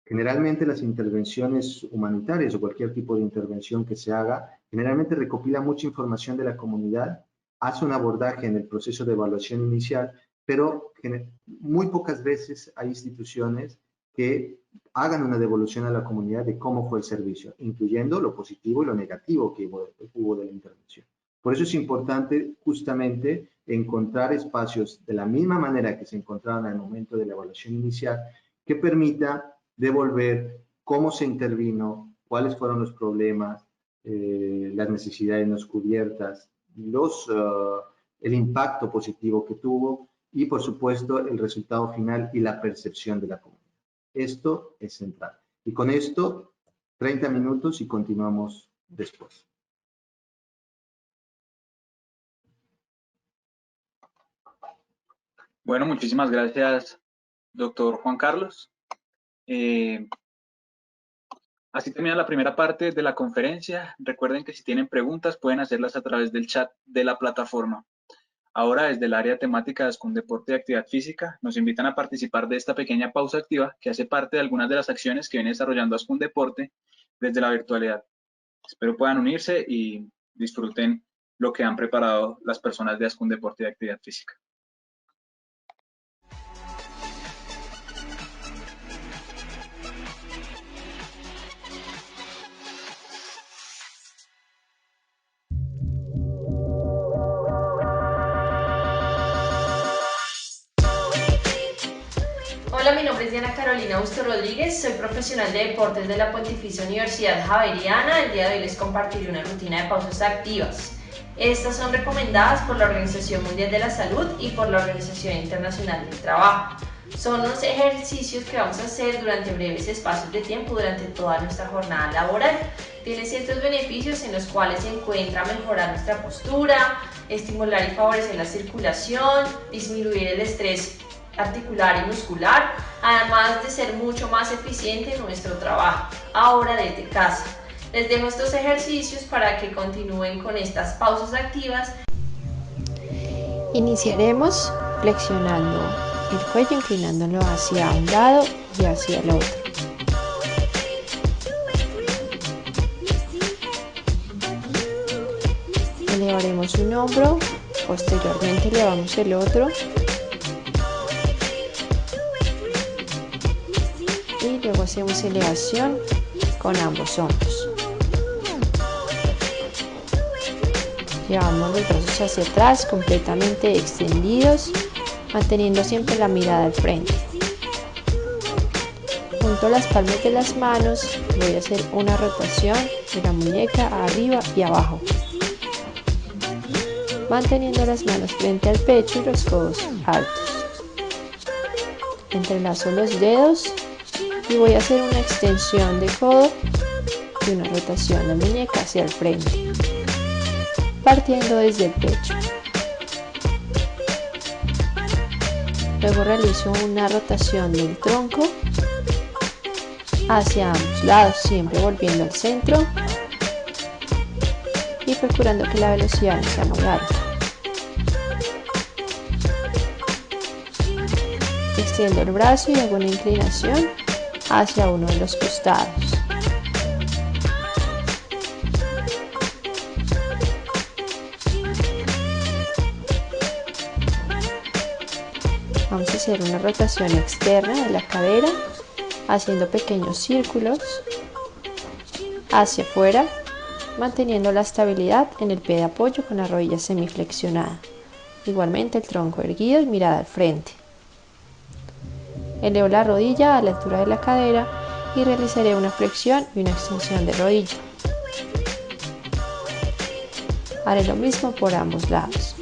Speaker 5: Generalmente las intervenciones humanitarias o cualquier tipo de intervención que se haga, generalmente recopila mucha información de la comunidad, hace un abordaje en el proceso de evaluación inicial, pero muy pocas veces hay instituciones que hagan una devolución a la comunidad de cómo fue el servicio, incluyendo lo positivo y lo negativo que hubo de la intervención. Por eso es importante justamente encontrar espacios de la misma manera que se encontraban al momento de la evaluación inicial, que permita devolver cómo se intervino, cuáles fueron los problemas, las necesidades no cubiertas, el impacto positivo que tuvo y, por supuesto, el resultado final y la percepción de la comunidad. Esto es central. Y con esto, 30 minutos y continuamos después.
Speaker 1: Bueno, muchísimas gracias, doctor Juan Carlos. Así termina la primera parte de la conferencia. Recuerden que si tienen preguntas pueden hacerlas a través del chat de la plataforma. Ahora, desde el área temática de Ascundeporte y Actividad Física, nos invitan a participar de esta pequeña pausa activa que hace parte de algunas de las acciones que viene desarrollando Ascundeporte desde la virtualidad. Espero puedan unirse y disfruten lo que han preparado las personas de Ascundeporte y Actividad Física.
Speaker 4: Hola, mi nombre es Diana Carolina Busto Rodríguez, soy profesional de deportes de la Pontificia Universidad Javeriana. El día de hoy les compartiré una rutina de pausas activas. Estas son recomendadas por la Organización Mundial de la Salud y por la Organización Internacional del Trabajo. Son unos ejercicios que vamos a hacer durante breves espacios de tiempo durante toda nuestra jornada laboral. Tiene ciertos beneficios en los cuales se encuentra mejorar nuestra postura, estimular y favorecer la circulación, disminuir el estrés articular y muscular, además de ser mucho más eficiente en nuestro trabajo, ahora desde casa. Les dejo estos ejercicios para que continúen con estas pausas activas.
Speaker 6: Iniciaremos flexionando el cuello, inclinándolo hacia un lado y hacia el otro. Elevaremos un hombro, posteriormente elevamos el otro y luego hacemos elevación con ambos hombros. Llevamos los brazos hacia atrás, completamente extendidos, manteniendo siempre la mirada al frente. Junto a las palmas de las manos voy a hacer una rotación de la muñeca arriba y abajo, manteniendo las manos frente al pecho y los codos altos. Entrelazo los dedos y voy a hacer una extensión de codo y una rotación de muñeca hacia el frente, partiendo desde el pecho. Luego realizo una rotación del tronco hacia ambos lados, siempre volviendo al centro y procurando que la velocidad no sea muy alta. Extiendo el brazo y hago una inclinación hacia uno de los costados. Vamos a hacer una rotación externa de la cadera, haciendo pequeños círculos hacia afuera, manteniendo la estabilidad en el pie de apoyo con la rodilla semiflexionada. Igualmente el tronco erguido y mirada al frente. Elevo la rodilla a la altura de la cadera y realizaré una flexión y una extensión de rodilla. Haré lo mismo por ambos lados.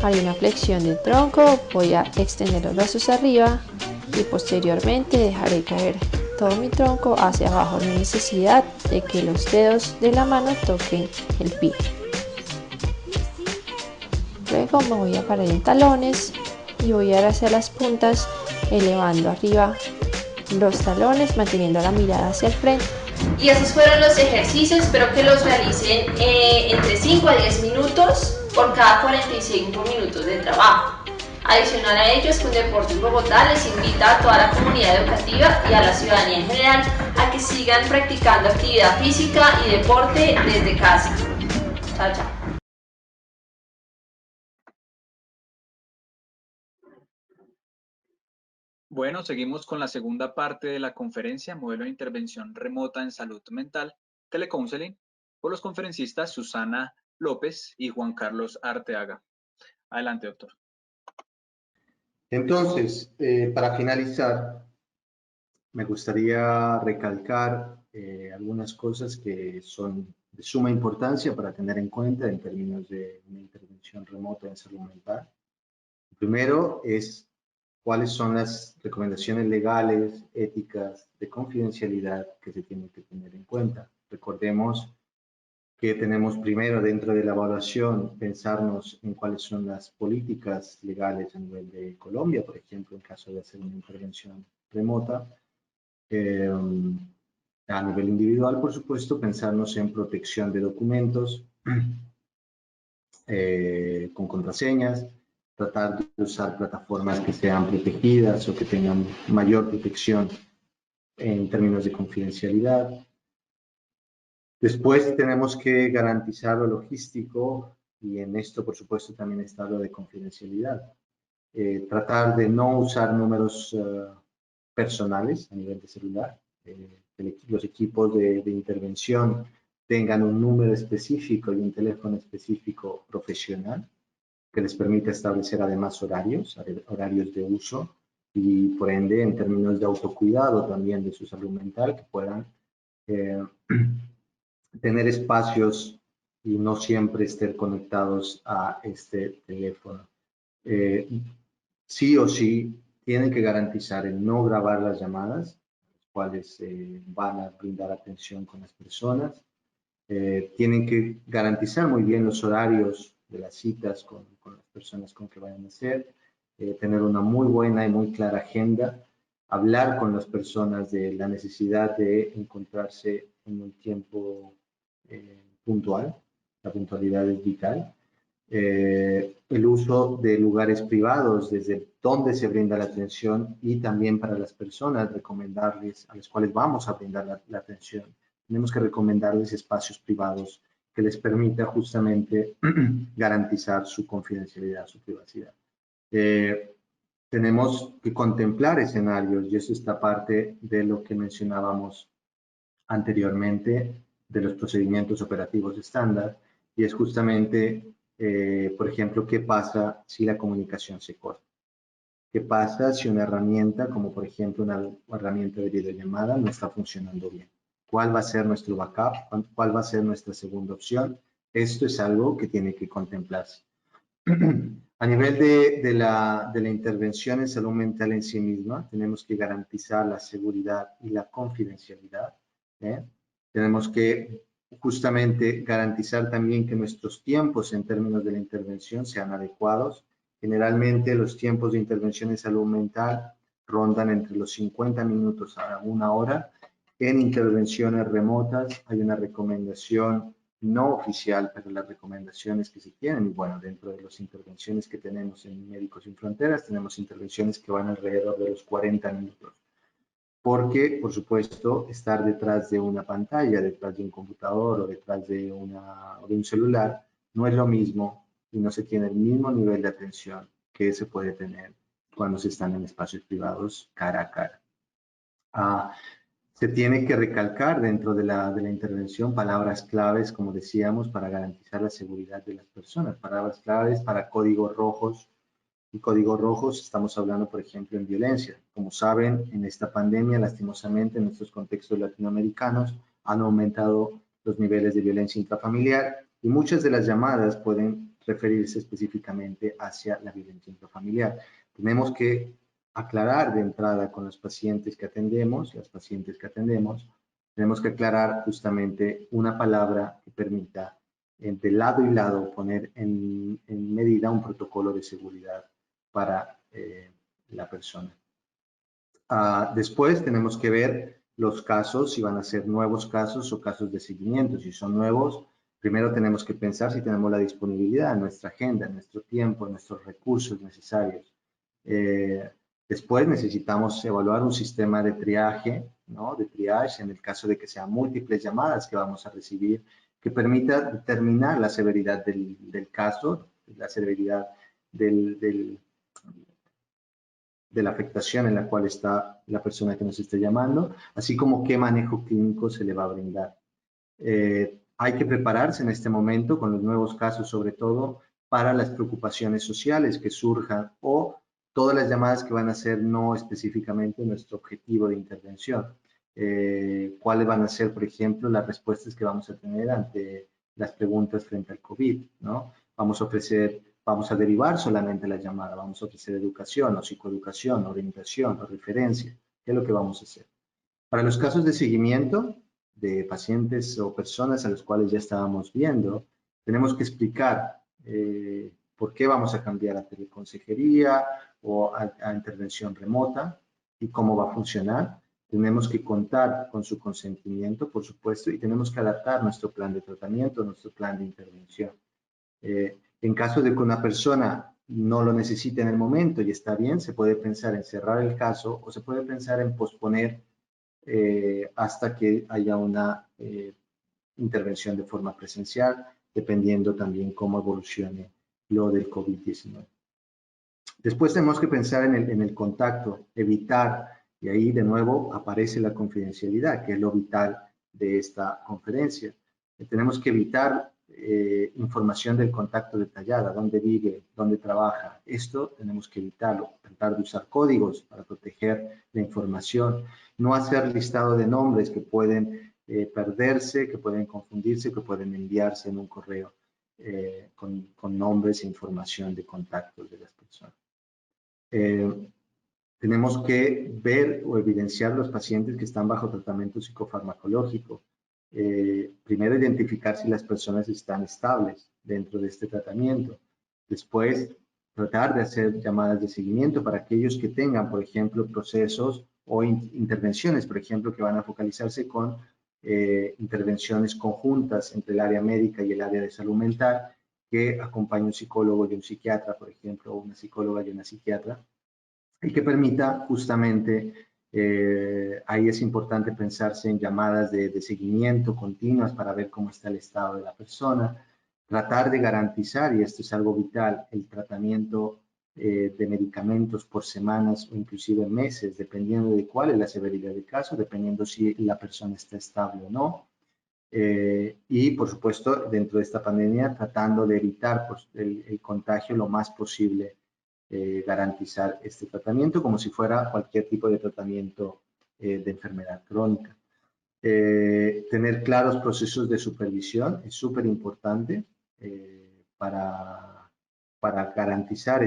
Speaker 6: Haré una flexión del tronco, voy a extender los brazos arriba y posteriormente dejaré caer todo mi tronco hacia abajo, no hay necesidad de que los dedos de la mano toquen el pie. Luego me voy a parar en talones y voy a ir hacia las puntas, elevando arriba los talones, manteniendo la mirada hacia el frente.
Speaker 4: Y esos fueron los ejercicios, espero que los realicen entre 5 a 10 minutos por cada 45 minutos de trabajo. Adicional a ello, Ascundeportes Bogotá les invita a toda la comunidad educativa y a la ciudadanía en general a que sigan practicando actividad física y deporte desde casa. Chao, chao.
Speaker 1: Bueno, seguimos con la segunda parte de la conferencia, Modelo de Intervención Remota en Salud Mental, Telecounseling, por los conferencistas Susana López y Juan Carlos Arteaga. Adelante, doctor.
Speaker 5: Entonces, para finalizar, me gustaría recalcar algunas cosas que son de suma importancia para tener en cuenta en términos de una intervención remota en salud mental. Primero es cuáles son las recomendaciones legales, éticas, de confidencialidad que se tienen que tener en cuenta. Recordemos que tenemos primero dentro de la evaluación pensarnos en cuáles son las políticas legales a nivel de Colombia, por ejemplo, en caso de hacer una intervención remota. A nivel individual, por supuesto, pensarnos en protección de documentos con contraseñas, tratar de usar plataformas que sean protegidas o que tengan mayor protección en términos de confidencialidad. Después tenemos que garantizar lo logístico y en esto, por supuesto, también está lo de confidencialidad. Tratar de no usar números personales a nivel de celular. Los equipos de intervención tengan un número específico y un teléfono específico profesional que les permita establecer además horarios de uso y por ende en términos de autocuidado también de su salud mental que puedan tener espacios y no siempre estar conectados a este teléfono. Sí o sí tienen que garantizar el no grabar las llamadas, las cuales van a brindar atención con las personas. Tienen que garantizar muy bien los horarios de las citas con las personas con que vayan a hacer, tener una muy buena y muy clara agenda, hablar con las personas de la necesidad de encontrarse en un tiempo puntual. La puntualidad es vital. El uso de lugares privados desde donde se brinda la atención y también para las personas recomendarles a las cuales vamos a brindar la atención. Tenemos que recomendarles espacios privados que les permita justamente garantizar su confidencialidad, su privacidad. Tenemos que contemplar escenarios y eso está parte de lo que mencionábamos anteriormente de los procedimientos operativos estándar y es justamente por ejemplo, ¿qué pasa si la comunicación se corta? ¿Qué pasa si una herramienta, como por ejemplo una herramienta de videollamada, no está funcionando bien? ¿Cuál va a ser nuestro backup? ¿Cuál va a ser nuestra segunda opción? Esto es algo que tiene que contemplarse. A nivel de la intervención en salud mental en sí misma, tenemos que garantizar la seguridad y la confidencialidad. Tenemos que justamente garantizar también que nuestros tiempos en términos de la intervención sean adecuados. Generalmente los tiempos de intervención en salud mental rondan entre los 50 minutos a 1 hora. En intervenciones remotas hay una recomendación no oficial, pero las recomendaciones que se tienen, y bueno, dentro de las intervenciones que tenemos en Médicos Sin Fronteras, tenemos intervenciones que van alrededor de los 40 minutos. Porque, por supuesto, estar detrás de una pantalla, detrás de un computador o detrás de un celular no es lo mismo y no se tiene el mismo nivel de atención que se puede tener cuando se están en espacios privados cara a cara. Se tiene que recalcar dentro de la intervención palabras claves, como decíamos, para garantizar la seguridad de las personas, palabras claves para códigos rojos. Y códigos rojos, estamos hablando, por ejemplo, en violencia. Como saben, en esta pandemia, lastimosamente, en nuestros contextos latinoamericanos, han aumentado los niveles de violencia intrafamiliar y muchas de las llamadas pueden referirse específicamente hacia la violencia intrafamiliar. Tenemos que aclarar de entrada con los pacientes que atendemos, tenemos que aclarar justamente una palabra que permita de lado y lado poner en medida un protocolo de seguridad para la persona. Después tenemos que ver los casos, si van a ser nuevos casos o casos de seguimiento. Si son nuevos, primero tenemos que pensar si tenemos la disponibilidad en nuestra agenda, en nuestro tiempo, en nuestros recursos necesarios. Después necesitamos evaluar un sistema de triaje, ¿no? De triage en el caso de que sean múltiples llamadas que vamos a recibir, que permita determinar la severidad del caso, la severidad de la afectación en la cual está la persona que nos esté llamando, así como qué manejo clínico se le va a brindar. Hay que prepararse en este momento con los nuevos casos, sobre todo para las preocupaciones sociales que surjan o todas las llamadas que van a ser no específicamente nuestro objetivo de intervención. ¿Cuáles van a ser, por ejemplo, las respuestas que vamos a tener ante las preguntas frente al COVID, ¿no? Vamos a derivar solamente la llamada, vamos a ofrecer educación o psicoeducación, orientación o referencia. ¿Qué es lo que vamos a hacer? Para los casos de seguimiento de pacientes o personas a los cuales ya estábamos viendo, tenemos que explicar por qué vamos a cambiar a teleconsejería o a intervención remota y cómo va a funcionar. Tenemos que contar con su consentimiento, por supuesto, y tenemos que adaptar nuestro plan de tratamiento, nuestro plan de intervención. En caso de que una persona no lo necesite en el momento y está bien, se puede pensar en cerrar el caso o se puede pensar en posponer hasta que haya una intervención de forma presencial, dependiendo también cómo evolucione lo del COVID-19. Después tenemos que pensar en el contacto, evitar, y ahí de nuevo aparece la confidencialidad, que es lo vital de esta conferencia. Tenemos que evitar información del contacto detallada, dónde vive, dónde trabaja. Esto tenemos que evitarlo, tratar de usar códigos para proteger la información, no hacer listado de nombres que pueden perderse, que pueden confundirse, que pueden enviarse en un correo con nombres e información de contactos de las personas. Tenemos que ver o evidenciar los pacientes que están bajo tratamiento psicofarmacológico. Primero, identificar si las personas están estables dentro de este tratamiento. Después, tratar de hacer llamadas de seguimiento para aquellos que tengan, por ejemplo, procesos o intervenciones, por ejemplo, que van a focalizarse con intervenciones conjuntas entre el área médica y el área de salud mental, que acompañe un psicólogo y un psiquiatra, por ejemplo, o una psicóloga y una psiquiatra, y que permita justamente, ahí es importante pensarse en llamadas de seguimiento continuas para ver cómo está el estado de la persona, tratar de garantizar, y esto es algo vital, el tratamiento de medicamentos por semanas o inclusive meses, dependiendo de cuál es la severidad del caso, dependiendo si la persona está estable o no. Y por supuesto, dentro de esta pandemia, tratando de evitar pues, el contagio lo más posible, garantizar este tratamiento como si fuera cualquier tipo de tratamiento de enfermedad crónica. Tener claros procesos de supervisión es súper importante para garantizar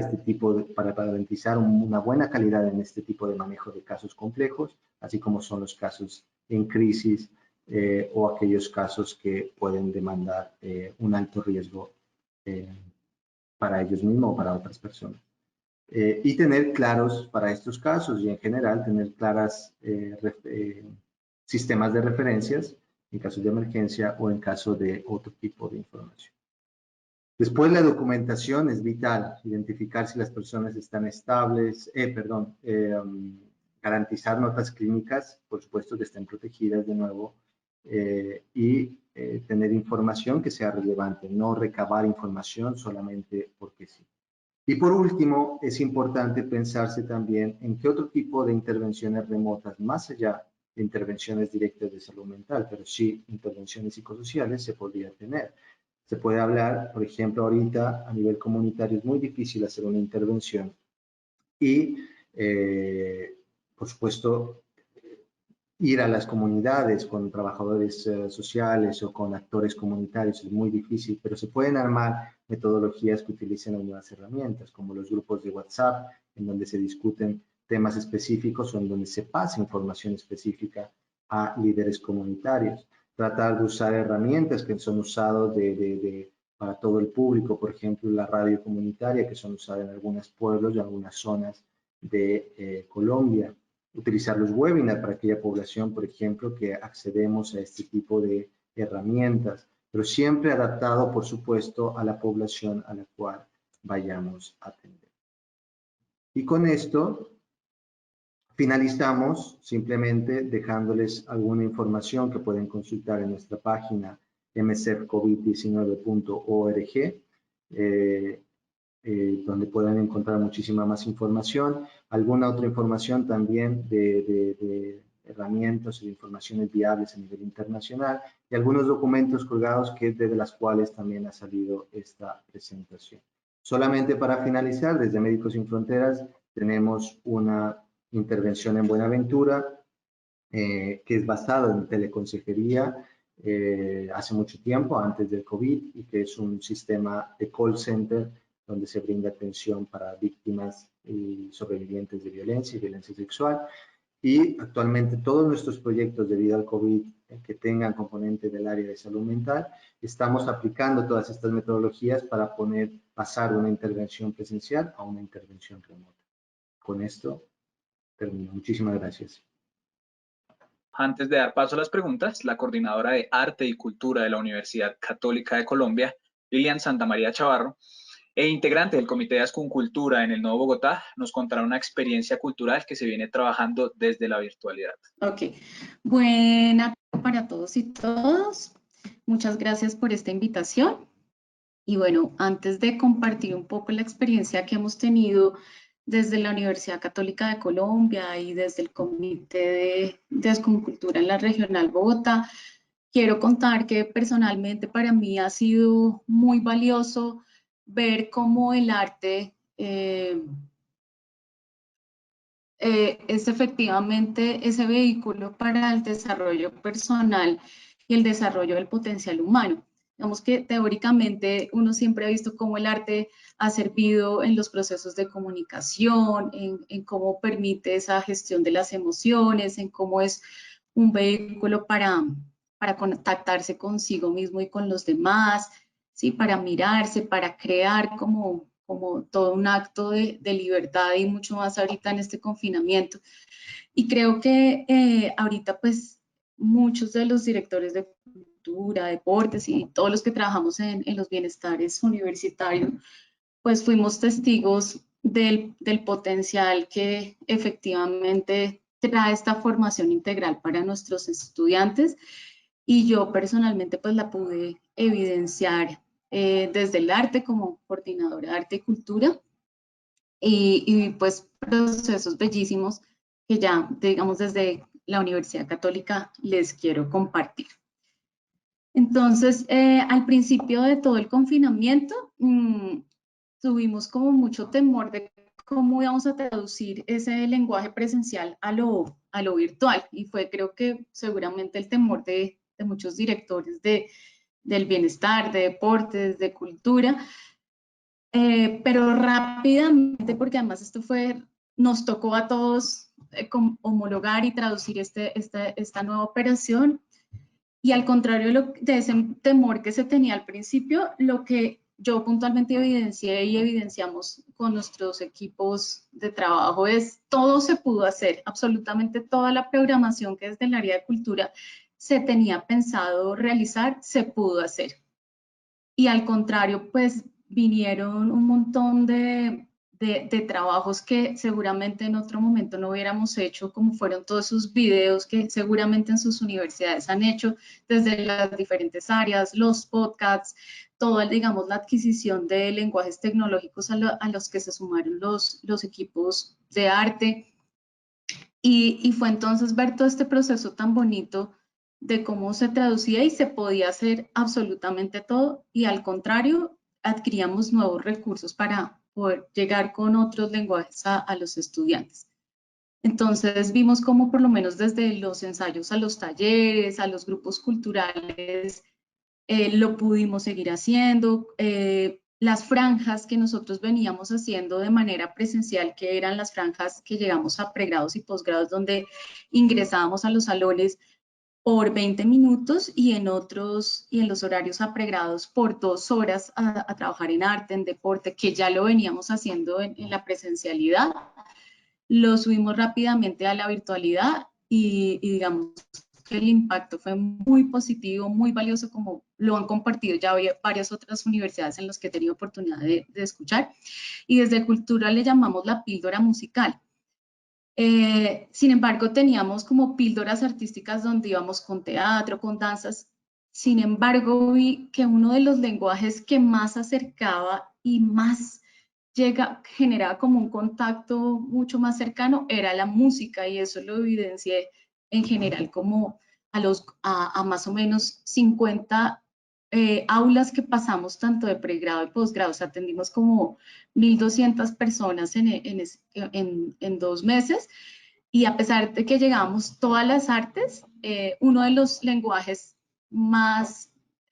Speaker 5: para garantizar una buena calidad en este tipo de manejo de casos complejos, así como son los casos en crisis o aquellos casos que pueden demandar un alto riesgo para ellos mismos o para otras personas. Y tener claros para estos casos y en general tener claras sistemas de referencias en caso de emergencia o en caso de otro tipo de información. Después la documentación es vital, identificar si las personas están estables, garantizar notas clínicas, por supuesto que estén protegidas de nuevo, y tener información que sea relevante, no recabar información solamente porque sí. Y por último, es importante pensarse también en qué otro tipo de intervenciones remotas, más allá de intervenciones directas de salud mental, pero sí intervenciones psicosociales, se podría tener. Se puede hablar, por ejemplo, ahorita a nivel comunitario es muy difícil hacer una intervención y, por supuesto, ir a las comunidades con trabajadores sociales o con actores comunitarios es muy difícil, pero se pueden armar metodologías que utilicen las nuevas herramientas, como los grupos de WhatsApp, en donde se discuten temas específicos o en donde se pasa información específica a líderes comunitarios. Tratar de usar herramientas que son usadas para todo el público, por ejemplo, la radio comunitaria, que son usadas en algunos pueblos y algunas zonas de Colombia. Utilizar los webinars para aquella población, por ejemplo, que accedemos a este tipo de herramientas, pero siempre adaptado, por supuesto, a la población a la cual vayamos a atender. Y con esto finalizamos simplemente dejándoles alguna información que pueden consultar en nuestra página msfcovid19.org, donde pueden encontrar muchísima más información, alguna otra información también de herramientas y de informaciones viables a nivel internacional y algunos documentos colgados desde las cuales también ha salido esta presentación. Solamente para finalizar, desde Médicos Sin Fronteras tenemos una intervención en Buenaventura que es basada en teleconsejería hace mucho tiempo, antes del COVID, y que es un sistema de call center donde se brinda atención para víctimas y sobrevivientes de violencia y violencia sexual. Y actualmente todos nuestros proyectos debido al COVID que tengan componente del área de salud mental. Estamos aplicando todas estas metodologías para pasar de una intervención presencial a una intervención remota. Con esto termino. Muchísimas gracias.
Speaker 1: Antes de dar paso a las preguntas, la coordinadora de Arte y Cultura de la Universidad Católica de Colombia, Lilian Santamaría Chavarro, e integrante del Comité de Ascuncultura en el Nuevo Bogotá, nos contará una experiencia cultural que se viene trabajando desde la virtualidad.
Speaker 7: Ok, buena para todos y todas. Muchas gracias por esta invitación. Y bueno, antes de compartir un poco la experiencia que hemos tenido desde la Universidad Católica de Colombia y desde el Comité de Ascuncultura en la Regional Bogotá, quiero contar que personalmente para mí ha sido muy valioso ver cómo el arte es efectivamente ese vehículo para el desarrollo personal y el desarrollo del potencial humano. Digamos que teóricamente uno siempre ha visto cómo el arte ha servido en los procesos de comunicación, en cómo permite esa gestión de las emociones, en cómo es un vehículo para contactarse consigo mismo y con los demás, ¿sí? Para mirarse, para crear como todo un acto de libertad y mucho más ahorita en este confinamiento. Y creo que ahorita pues muchos de los directores de cultura, deportes y todos los que trabajamos en los bienestares universitarios, pues fuimos testigos del potencial que efectivamente trae esta formación integral para nuestros estudiantes. Y yo personalmente pues la pude evidenciar desde el arte como coordinadora de arte y cultura y pues procesos bellísimos que ya digamos desde la Universidad Católica les quiero compartir. Entonces al principio de todo el confinamiento tuvimos como mucho temor de cómo íbamos a traducir ese lenguaje presencial a lo virtual y fue creo que seguramente el temor de muchos directores del bienestar, de deportes, de cultura, pero rápidamente, porque además esto nos tocó a todos homologar y traducir esta nueva operación, y al contrario de ese temor que se tenía al principio, lo que yo puntualmente evidencié y evidenciamos con nuestros equipos de trabajo es todo se pudo hacer, absolutamente toda la programación que desde el área de cultura se tenía pensado realizar, se pudo hacer. Y al contrario, pues vinieron un montón de trabajos que seguramente en otro momento no hubiéramos hecho, como fueron todos esos videos que seguramente en sus universidades han hecho desde las diferentes áreas, los podcasts, toda, digamos, la adquisición de lenguajes tecnológicos a los que se sumaron los equipos de arte. Y fue entonces ver todo este proceso tan bonito de cómo se traducía y se podía hacer absolutamente todo, y al contrario, adquiríamos nuevos recursos para poder llegar con otros lenguajes a los estudiantes. Entonces vimos cómo por lo menos desde los ensayos a los talleres, a los grupos culturales, lo pudimos seguir haciendo. Las franjas que nosotros veníamos haciendo de manera presencial, que eran las franjas que llegamos a pregrados y posgrados, donde ingresábamos a los salones por 20 minutos y en los horarios a pregrados por 2 horas a trabajar en arte, en deporte, que ya lo veníamos haciendo en la presencialidad, lo subimos rápidamente a la virtualidad y digamos que el impacto fue muy positivo, muy valioso, como lo han compartido ya varias otras universidades en las que he tenido oportunidad de escuchar. Y desde Cultura le llamamos la píldora musical. Sin embargo, teníamos como píldoras artísticas donde íbamos con teatro, con danzas. Sin embargo, vi que uno de los lenguajes que más acercaba y más generaba como un contacto mucho más cercano era la música, y eso lo evidencié en general como a más o menos 50 aulas que pasamos tanto de pregrado y posgrado. O sea, atendimos como 1.200 personas en 2 meses, y a pesar de que llegábamos todas las artes, uno de los lenguajes más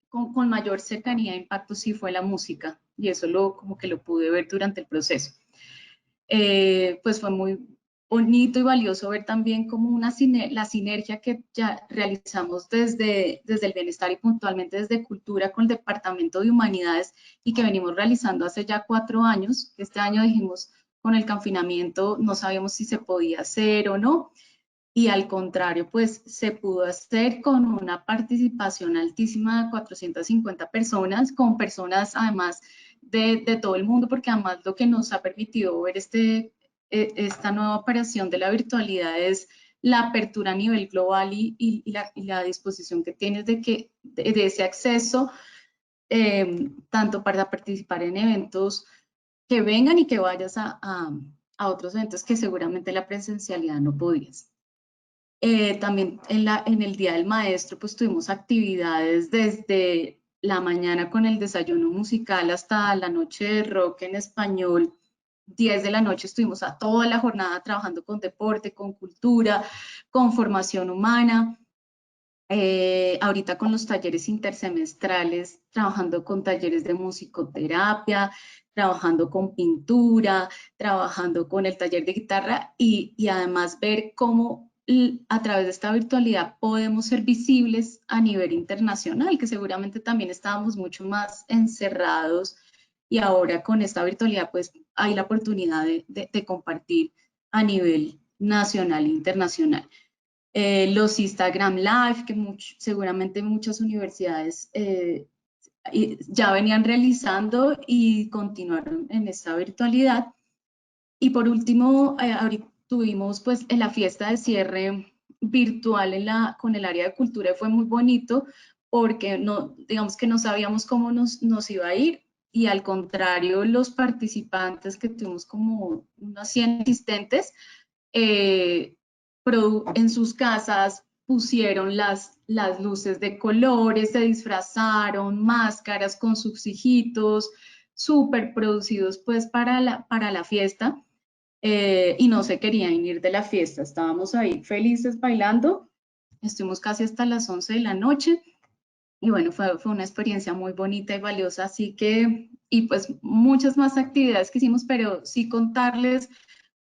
Speaker 7: con mayor cercanía e impacto sí fue la música, y eso como que lo pude ver durante el proceso. Pues fue muy bonito y valioso ver también como la sinergia que ya realizamos desde el bienestar y puntualmente desde cultura con el Departamento de Humanidades y que venimos realizando hace ya 4 años. Este año dijimos con el confinamiento no sabíamos si se podía hacer o no, y al contrario, pues se pudo hacer con una participación altísima de 450 personas, con personas además de todo el mundo, porque además lo que nos ha permitido ver esta nueva operación de la virtualidad es la apertura a nivel global y la disposición que tienes de ese acceso, tanto para participar en eventos que vengan y que vayas a otros eventos que seguramente la presencialidad no podías. También en el Día del Maestro, pues tuvimos actividades desde la mañana con el desayuno musical hasta la noche de rock en español. 10 de la noche estuvimos a toda la jornada trabajando con deporte, con cultura, con formación humana. Ahorita con los talleres intersemestrales, trabajando con talleres de musicoterapia, trabajando con pintura, trabajando con el taller de guitarra y además ver cómo a través de esta virtualidad podemos ser visibles a nivel internacional, que seguramente también estábamos mucho más encerrados y ahora con esta virtualidad pues hay la oportunidad de compartir a nivel nacional e internacional. Los Instagram Live, que seguramente muchas universidades ya venían realizando y continuaron en esta virtualidad. Y por último, ahorita tuvimos pues en la fiesta de cierre virtual con el área de cultura y fue muy bonito porque digamos que no sabíamos cómo nos iba a ir y al contrario los participantes que tuvimos como unos 100 asistentes en sus casas pusieron las luces de colores, se disfrazaron, máscaras con sus hijitos, súper producidos pues para la fiesta. Y no se querían ir de la fiesta, estábamos ahí felices bailando, estuvimos casi hasta las 11 de la noche y bueno, fue una experiencia muy bonita y valiosa, así que, y pues muchas más actividades que hicimos, pero sí contarles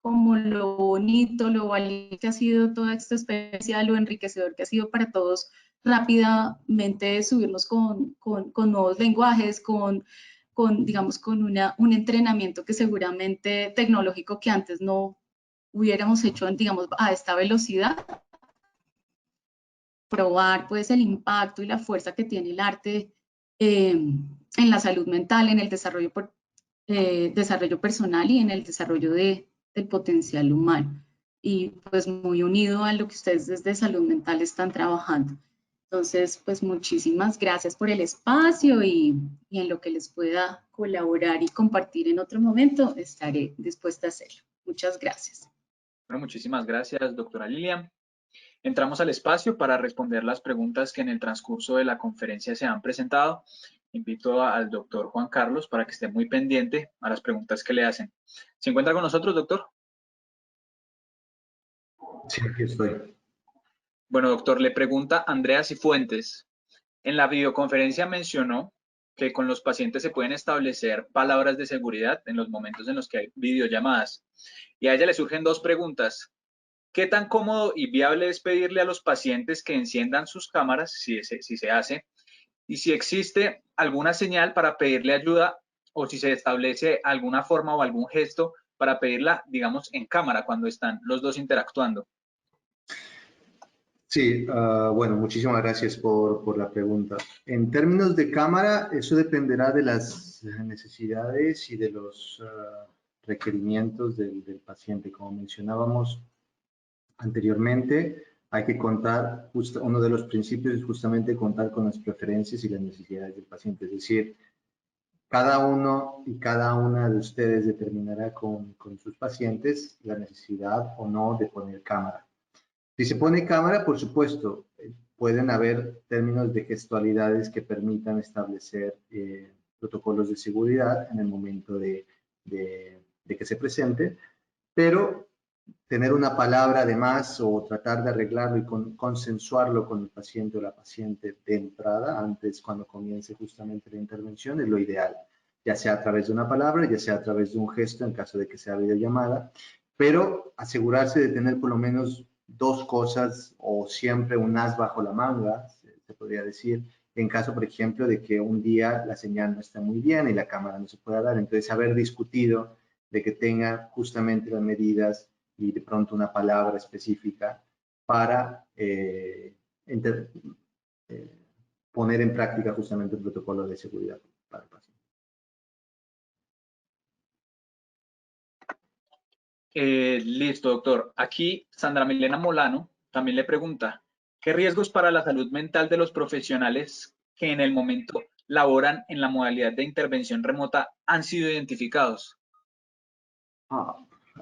Speaker 7: como lo bonito, lo valiente que ha sido toda esta experiencia, lo enriquecedor que ha sido para todos rápidamente subirnos con nuevos lenguajes, digamos, con un entrenamiento que seguramente tecnológico que antes no hubiéramos hecho, digamos, a esta velocidad. Probar, pues, el impacto y la fuerza que tiene el arte en la salud mental, en el desarrollo personal y en el desarrollo del potencial humano. Y, pues, muy unido a lo que ustedes desde salud mental están trabajando. Entonces, pues muchísimas gracias por el espacio y en lo que les pueda colaborar y compartir en otro momento, estaré dispuesta a hacerlo. Muchas gracias.
Speaker 1: Bueno, muchísimas gracias, doctora Lilian. Entramos al espacio para responder las preguntas que en el transcurso de la conferencia se han presentado. Invito al doctor Juan Carlos para que esté muy pendiente a las preguntas que le hacen. ¿Se encuentra con nosotros, doctor?
Speaker 5: Sí, aquí estoy.
Speaker 1: Bueno, doctor, le pregunta Andrea Cifuentes. En la videoconferencia mencionó que con los pacientes se pueden establecer palabras de seguridad en los momentos en los que hay videollamadas. Y a ella le surgen 2 preguntas. ¿Qué tan cómodo y viable es pedirle a los pacientes que enciendan sus cámaras, si se hace? Y si existe alguna señal para pedirle ayuda o si se establece alguna forma o algún gesto para pedirla, digamos, en cámara cuando están los dos interactuando.
Speaker 5: Sí, bueno, muchísimas gracias por la pregunta. En términos de cámara, eso dependerá de las necesidades y de los requerimientos del paciente. Como mencionábamos anteriormente, hay que contar, uno de los principios es justamente contar con las preferencias y las necesidades del paciente. Es decir, cada uno y cada una de ustedes determinará con sus pacientes la necesidad o no de poner cámara. Si se pone cámara, por supuesto, pueden haber términos de gestualidades que permitan establecer protocolos de seguridad en el momento de que se presente, pero tener una palabra además o tratar de arreglarlo y consensuarlo con el paciente o la paciente de entrada, antes cuando comience justamente la intervención, es lo ideal, ya sea a través de una palabra, ya sea a través de un gesto en caso de que sea videollamada, pero asegurarse de tener por lo menos dos cosas o siempre un as bajo la manga, se podría decir, en caso, por ejemplo, de que un día la señal no está muy bien y la cámara no se pueda dar. Entonces, haber discutido de que tenga justamente las medidas y de pronto una palabra específica para poner en práctica justamente el protocolo de seguridad para el paciente.
Speaker 1: Listo, doctor. Aquí Sandra Milena Molano también le pregunta, ¿qué riesgos para la salud mental de los profesionales que en el momento laboran en la modalidad de intervención remota han sido identificados?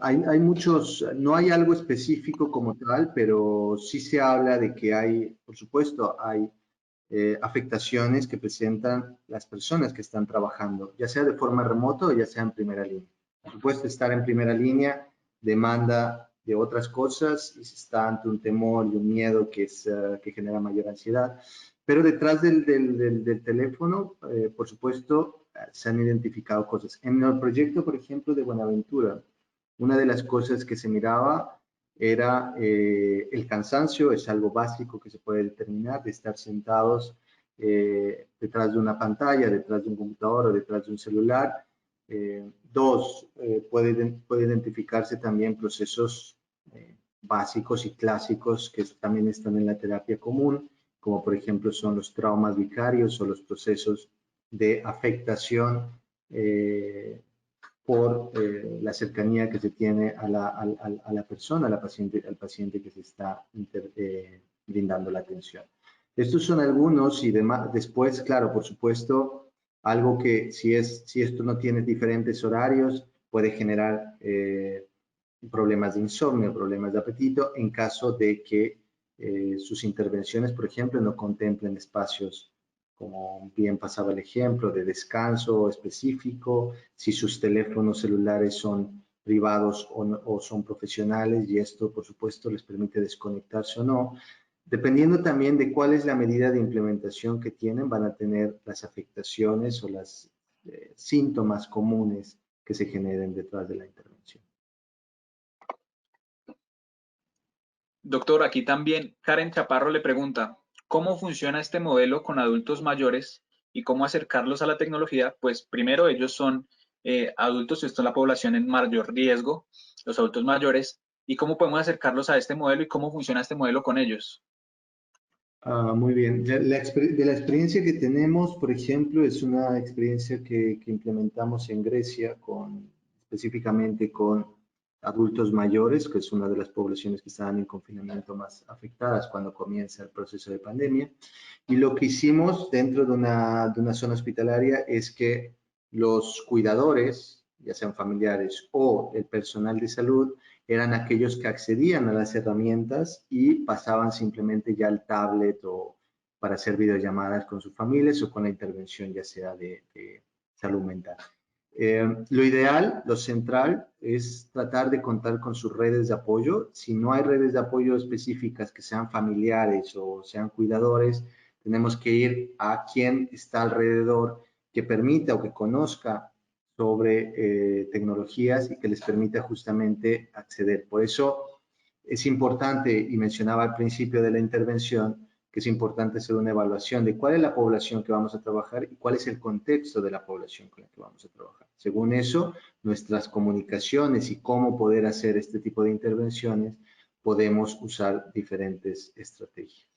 Speaker 5: Hay muchos, no hay algo específico como tal, pero sí se habla de que hay, por supuesto, hay afectaciones que presentan las personas que están trabajando, ya sea de forma remota o ya sea en primera línea. Por supuesto, estar en primera línea demanda de otras cosas y se está ante un temor y un miedo que genera mayor ansiedad. Pero detrás del teléfono, por supuesto, se han identificado cosas. En el proyecto, por ejemplo, de Buenaventura, una de las cosas que se miraba era el cansancio, es algo básico que se puede determinar de estar sentados detrás de una pantalla, detrás de un computador o detrás de un celular. Dos, puede identificarse también procesos básicos y clásicos que también están en la terapia común, como por ejemplo son los traumas vicarios o los procesos de afectación por la cercanía que se tiene a la persona, al paciente que se está brindando la atención. Estos son algunos y después, claro, por supuesto, algo que si esto no tiene diferentes horarios, puede generar problemas de insomnio, problemas de apetito, en caso de que sus intervenciones, por ejemplo, no contemplen espacios como bien pasaba el ejemplo, de descanso específico, si sus teléfonos celulares son privados o son profesionales, y esto, por supuesto, les permite desconectarse o no. Dependiendo también de cuál es la medida de implementación que tienen, van a tener las afectaciones o los síntomas comunes que se generen detrás de la intervención.
Speaker 1: Doctor, aquí también Karen Chaparro le pregunta, ¿cómo funciona este modelo con adultos mayores y cómo acercarlos a la tecnología? Pues primero ellos son adultos, esto es la población en mayor riesgo, los adultos mayores, ¿y cómo podemos acercarlos a este modelo y cómo funciona este modelo con ellos?
Speaker 5: Muy bien. De la experiencia que tenemos, por ejemplo, es una experiencia que implementamos en Grecia específicamente con adultos mayores, que es una de las poblaciones que estaban en confinamiento más afectadas cuando comienza el proceso de pandemia. Y lo que hicimos dentro de una zona hospitalaria es que los cuidadores, ya sean familiares o el personal de salud, eran aquellos que accedían a las herramientas y pasaban simplemente ya al tablet o para hacer videollamadas con sus familias o con la intervención ya sea de salud mental. Lo ideal, lo central, es tratar de contar con sus redes de apoyo. Si no hay redes de apoyo específicas que sean familiares o sean cuidadores, tenemos que ir a quien está alrededor que permita o que conozca sobre tecnologías y que les permita justamente acceder. Por eso es importante, y mencionaba al principio de la intervención, que es importante hacer una evaluación de cuál es la población que vamos a trabajar y cuál es el contexto de la población con la que vamos a trabajar. Según eso, nuestras comunicaciones y cómo poder hacer este tipo de intervenciones, podemos usar diferentes estrategias.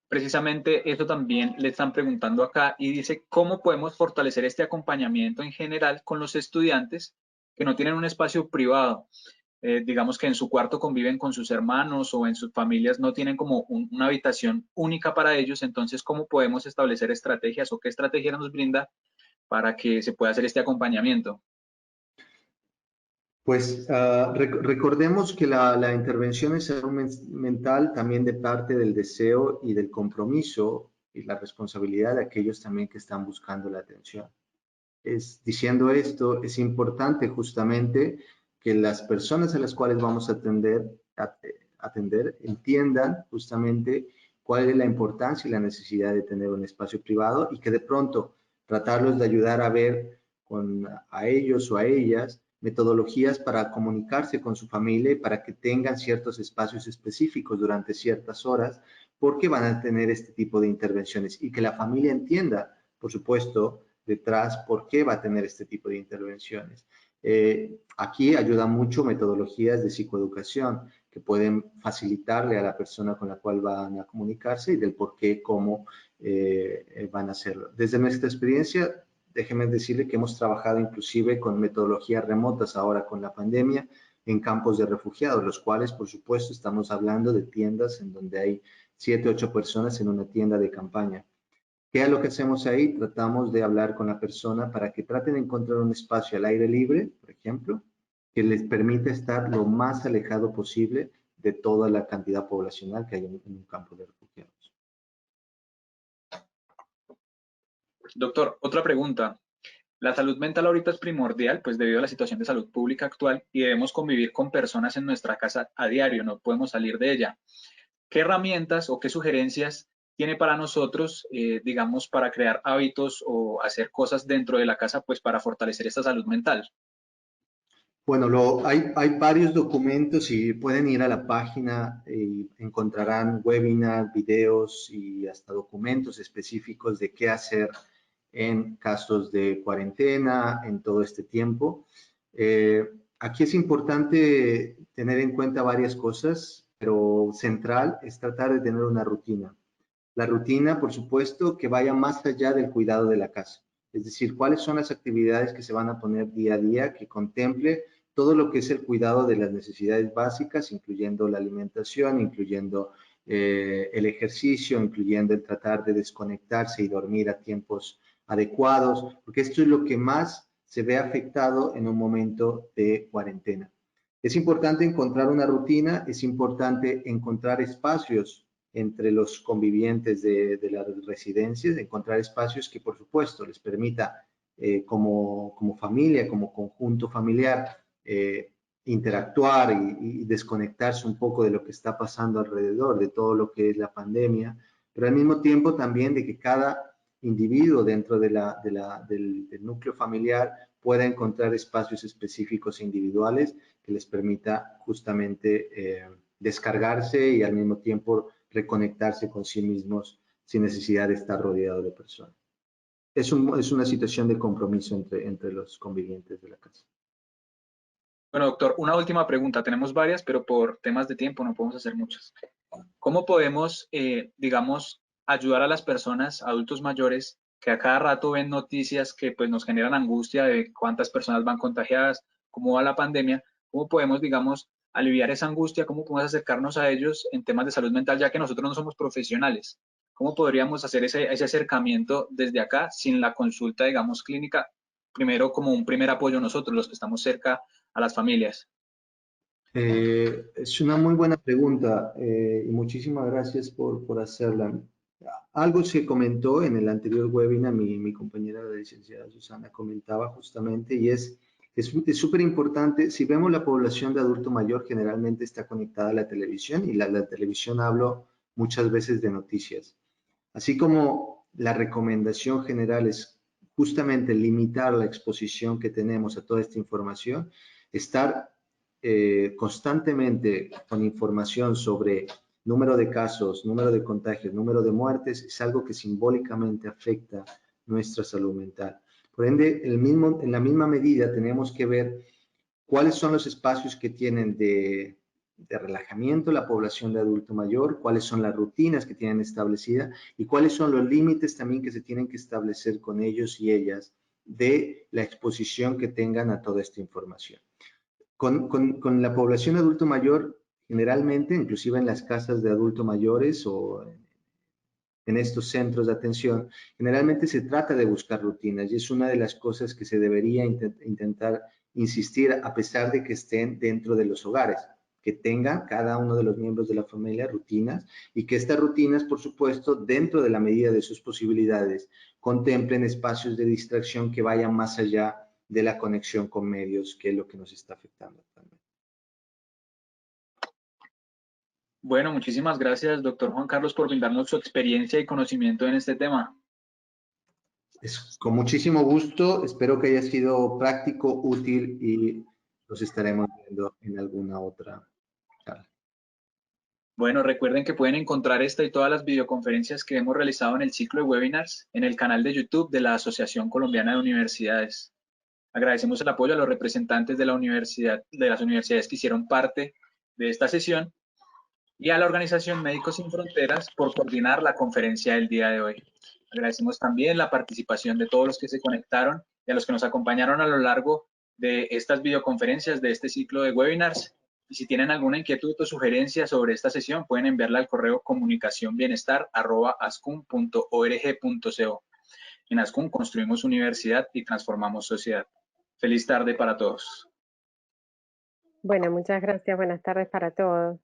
Speaker 1: Precisamente eso también le están preguntando acá y dice, ¿cómo podemos fortalecer este acompañamiento en general con los estudiantes que no tienen un espacio privado? Digamos que en su cuarto conviven con sus hermanos o en sus familias no tienen como una habitación única para ellos, entonces, ¿cómo podemos establecer estrategias o qué estrategia nos brinda para que se pueda hacer este acompañamiento?
Speaker 5: Pues recordemos que la intervención en salud mental también de parte del deseo y del compromiso y la responsabilidad de aquellos también que están buscando la atención. Diciendo esto, es importante justamente que las personas a las cuales vamos a atender entiendan justamente cuál es la importancia y la necesidad de tener un espacio privado y que de pronto tratarlos de ayudar a ver a ellos o a ellas metodologías para comunicarse con su familia y para que tengan ciertos espacios específicos durante ciertas horas, porque van a tener este tipo de intervenciones y que la familia entienda, por supuesto, detrás por qué va a tener este tipo de intervenciones. Aquí ayuda mucho metodologías de psicoeducación que pueden facilitarle a la persona con la cual van a comunicarse y del por qué, cómo van a hacerlo. Desde nuestra experiencia, déjeme decirle que hemos trabajado inclusive con metodologías remotas ahora con la pandemia en campos de refugiados, los cuales, por supuesto, estamos hablando de tiendas en donde hay 7, 8 personas en una tienda de campaña. ¿Qué es lo que hacemos ahí? Tratamos de hablar con la persona para que traten de encontrar un espacio al aire libre, por ejemplo, que les permita estar lo más alejado posible de toda la cantidad poblacional que hay en un campo de refugiados.
Speaker 1: Doctor, otra pregunta. La salud mental ahorita es primordial, pues debido a la situación de salud pública actual, y debemos convivir con personas en nuestra casa a diario, no podemos salir de ella. ¿Qué herramientas o qué sugerencias tiene para nosotros, digamos, para crear hábitos o hacer cosas dentro de la casa, pues para fortalecer esta salud mental?
Speaker 5: Bueno, hay varios documentos y pueden ir a la página y encontrarán webinars, videos y hasta documentos específicos de qué hacer en casos de cuarentena, en todo este tiempo. Aquí es importante tener en cuenta varias cosas, pero central es tratar de tener una rutina. La rutina, por supuesto, que vaya más allá del cuidado de la casa. Es decir, cuáles son las actividades que se van a poner día a día, que contemple todo lo que es el cuidado de las necesidades básicas, incluyendo la alimentación, incluyendo el ejercicio, incluyendo el tratar de desconectarse y dormir a tiempos adecuados, porque esto es lo que más se ve afectado en un momento de cuarentena. Es importante encontrar una rutina, es importante encontrar espacios entre los convivientes de las residencias, encontrar espacios que, por supuesto, les permita como familia, como conjunto familiar, interactuar y desconectarse un poco de lo que está pasando alrededor, de todo lo que es la pandemia, pero al mismo tiempo también de que cada individuo dentro del núcleo familiar pueda encontrar espacios específicos e individuales que les permita justamente descargarse y al mismo tiempo reconectarse con sí mismos sin necesidad de estar rodeado de personas. Es una situación de compromiso entre los convivientes de la casa.
Speaker 1: Bueno, doctor, una última pregunta. Tenemos varias, pero por temas de tiempo no podemos hacer muchas. ¿Cómo podemos, digamos, ayudar a las personas, adultos mayores, que a cada rato ven noticias que pues, nos generan angustia de cuántas personas van contagiadas, cómo va la pandemia? ¿Cómo podemos, digamos, aliviar esa angustia? ¿Cómo podemos acercarnos a ellos en temas de salud mental, ya que nosotros no somos profesionales? ¿Cómo podríamos hacer ese acercamiento desde acá sin la consulta, digamos, clínica? Primero, como un primer apoyo nosotros, los que estamos cerca a las familias.
Speaker 5: Es una muy buena pregunta y muchísimas gracias por hacerla. Algo se comentó en el anterior webinar, mi compañera, la licenciada Susana, comentaba justamente, y es súper importante. Si vemos la población de adulto mayor, generalmente está conectada a la televisión, y la televisión hablo muchas veces de noticias. Así como la recomendación general es justamente limitar la exposición que tenemos a toda esta información, estar constantemente con información sobre número de casos, número de contagios, número de muertes, es algo que simbólicamente afecta nuestra salud mental. Por ende, en la misma medida tenemos que ver cuáles son los espacios que tienen de relajamiento la población de adulto mayor, cuáles son las rutinas que tienen establecidas y cuáles son los límites también que se tienen que establecer con ellos y ellas de la exposición que tengan a toda esta información. Con la población adulto mayor, generalmente, inclusive en las casas de adultos mayores o en estos centros de atención, generalmente se trata de buscar rutinas y es una de las cosas que se debería intentar insistir a pesar de que estén dentro de los hogares, que tengan cada uno de los miembros de la familia rutinas y que estas rutinas, por supuesto, dentro de la medida de sus posibilidades, contemplen espacios de distracción que vayan más allá de la conexión con medios, que es lo que nos está afectando actualmente.
Speaker 1: Bueno, muchísimas gracias, doctor Juan Carlos, por brindarnos su experiencia y conocimiento en este tema.
Speaker 5: Con muchísimo gusto, espero que haya sido práctico, útil y nos estaremos viendo en alguna otra charla.
Speaker 1: Bueno, recuerden que pueden encontrar esta y todas las videoconferencias que hemos realizado en el ciclo de webinars en el canal de YouTube de la Asociación Colombiana de Universidades. Agradecemos el apoyo a los representantes de las universidades que hicieron parte de esta sesión y a la organización Médicos Sin Fronteras por coordinar la conferencia del día de hoy. Agradecemos también la participación de todos los que se conectaron y a los que nos acompañaron a lo largo de estas videoconferencias de este ciclo de webinars. Y si tienen alguna inquietud o sugerencia sobre esta sesión, pueden enviarla al correo comunicacionbienestar@ascum.org.co. En ASCUM construimos universidad y transformamos sociedad. Feliz tarde para todos.
Speaker 8: Bueno, muchas gracias. Buenas tardes para todos.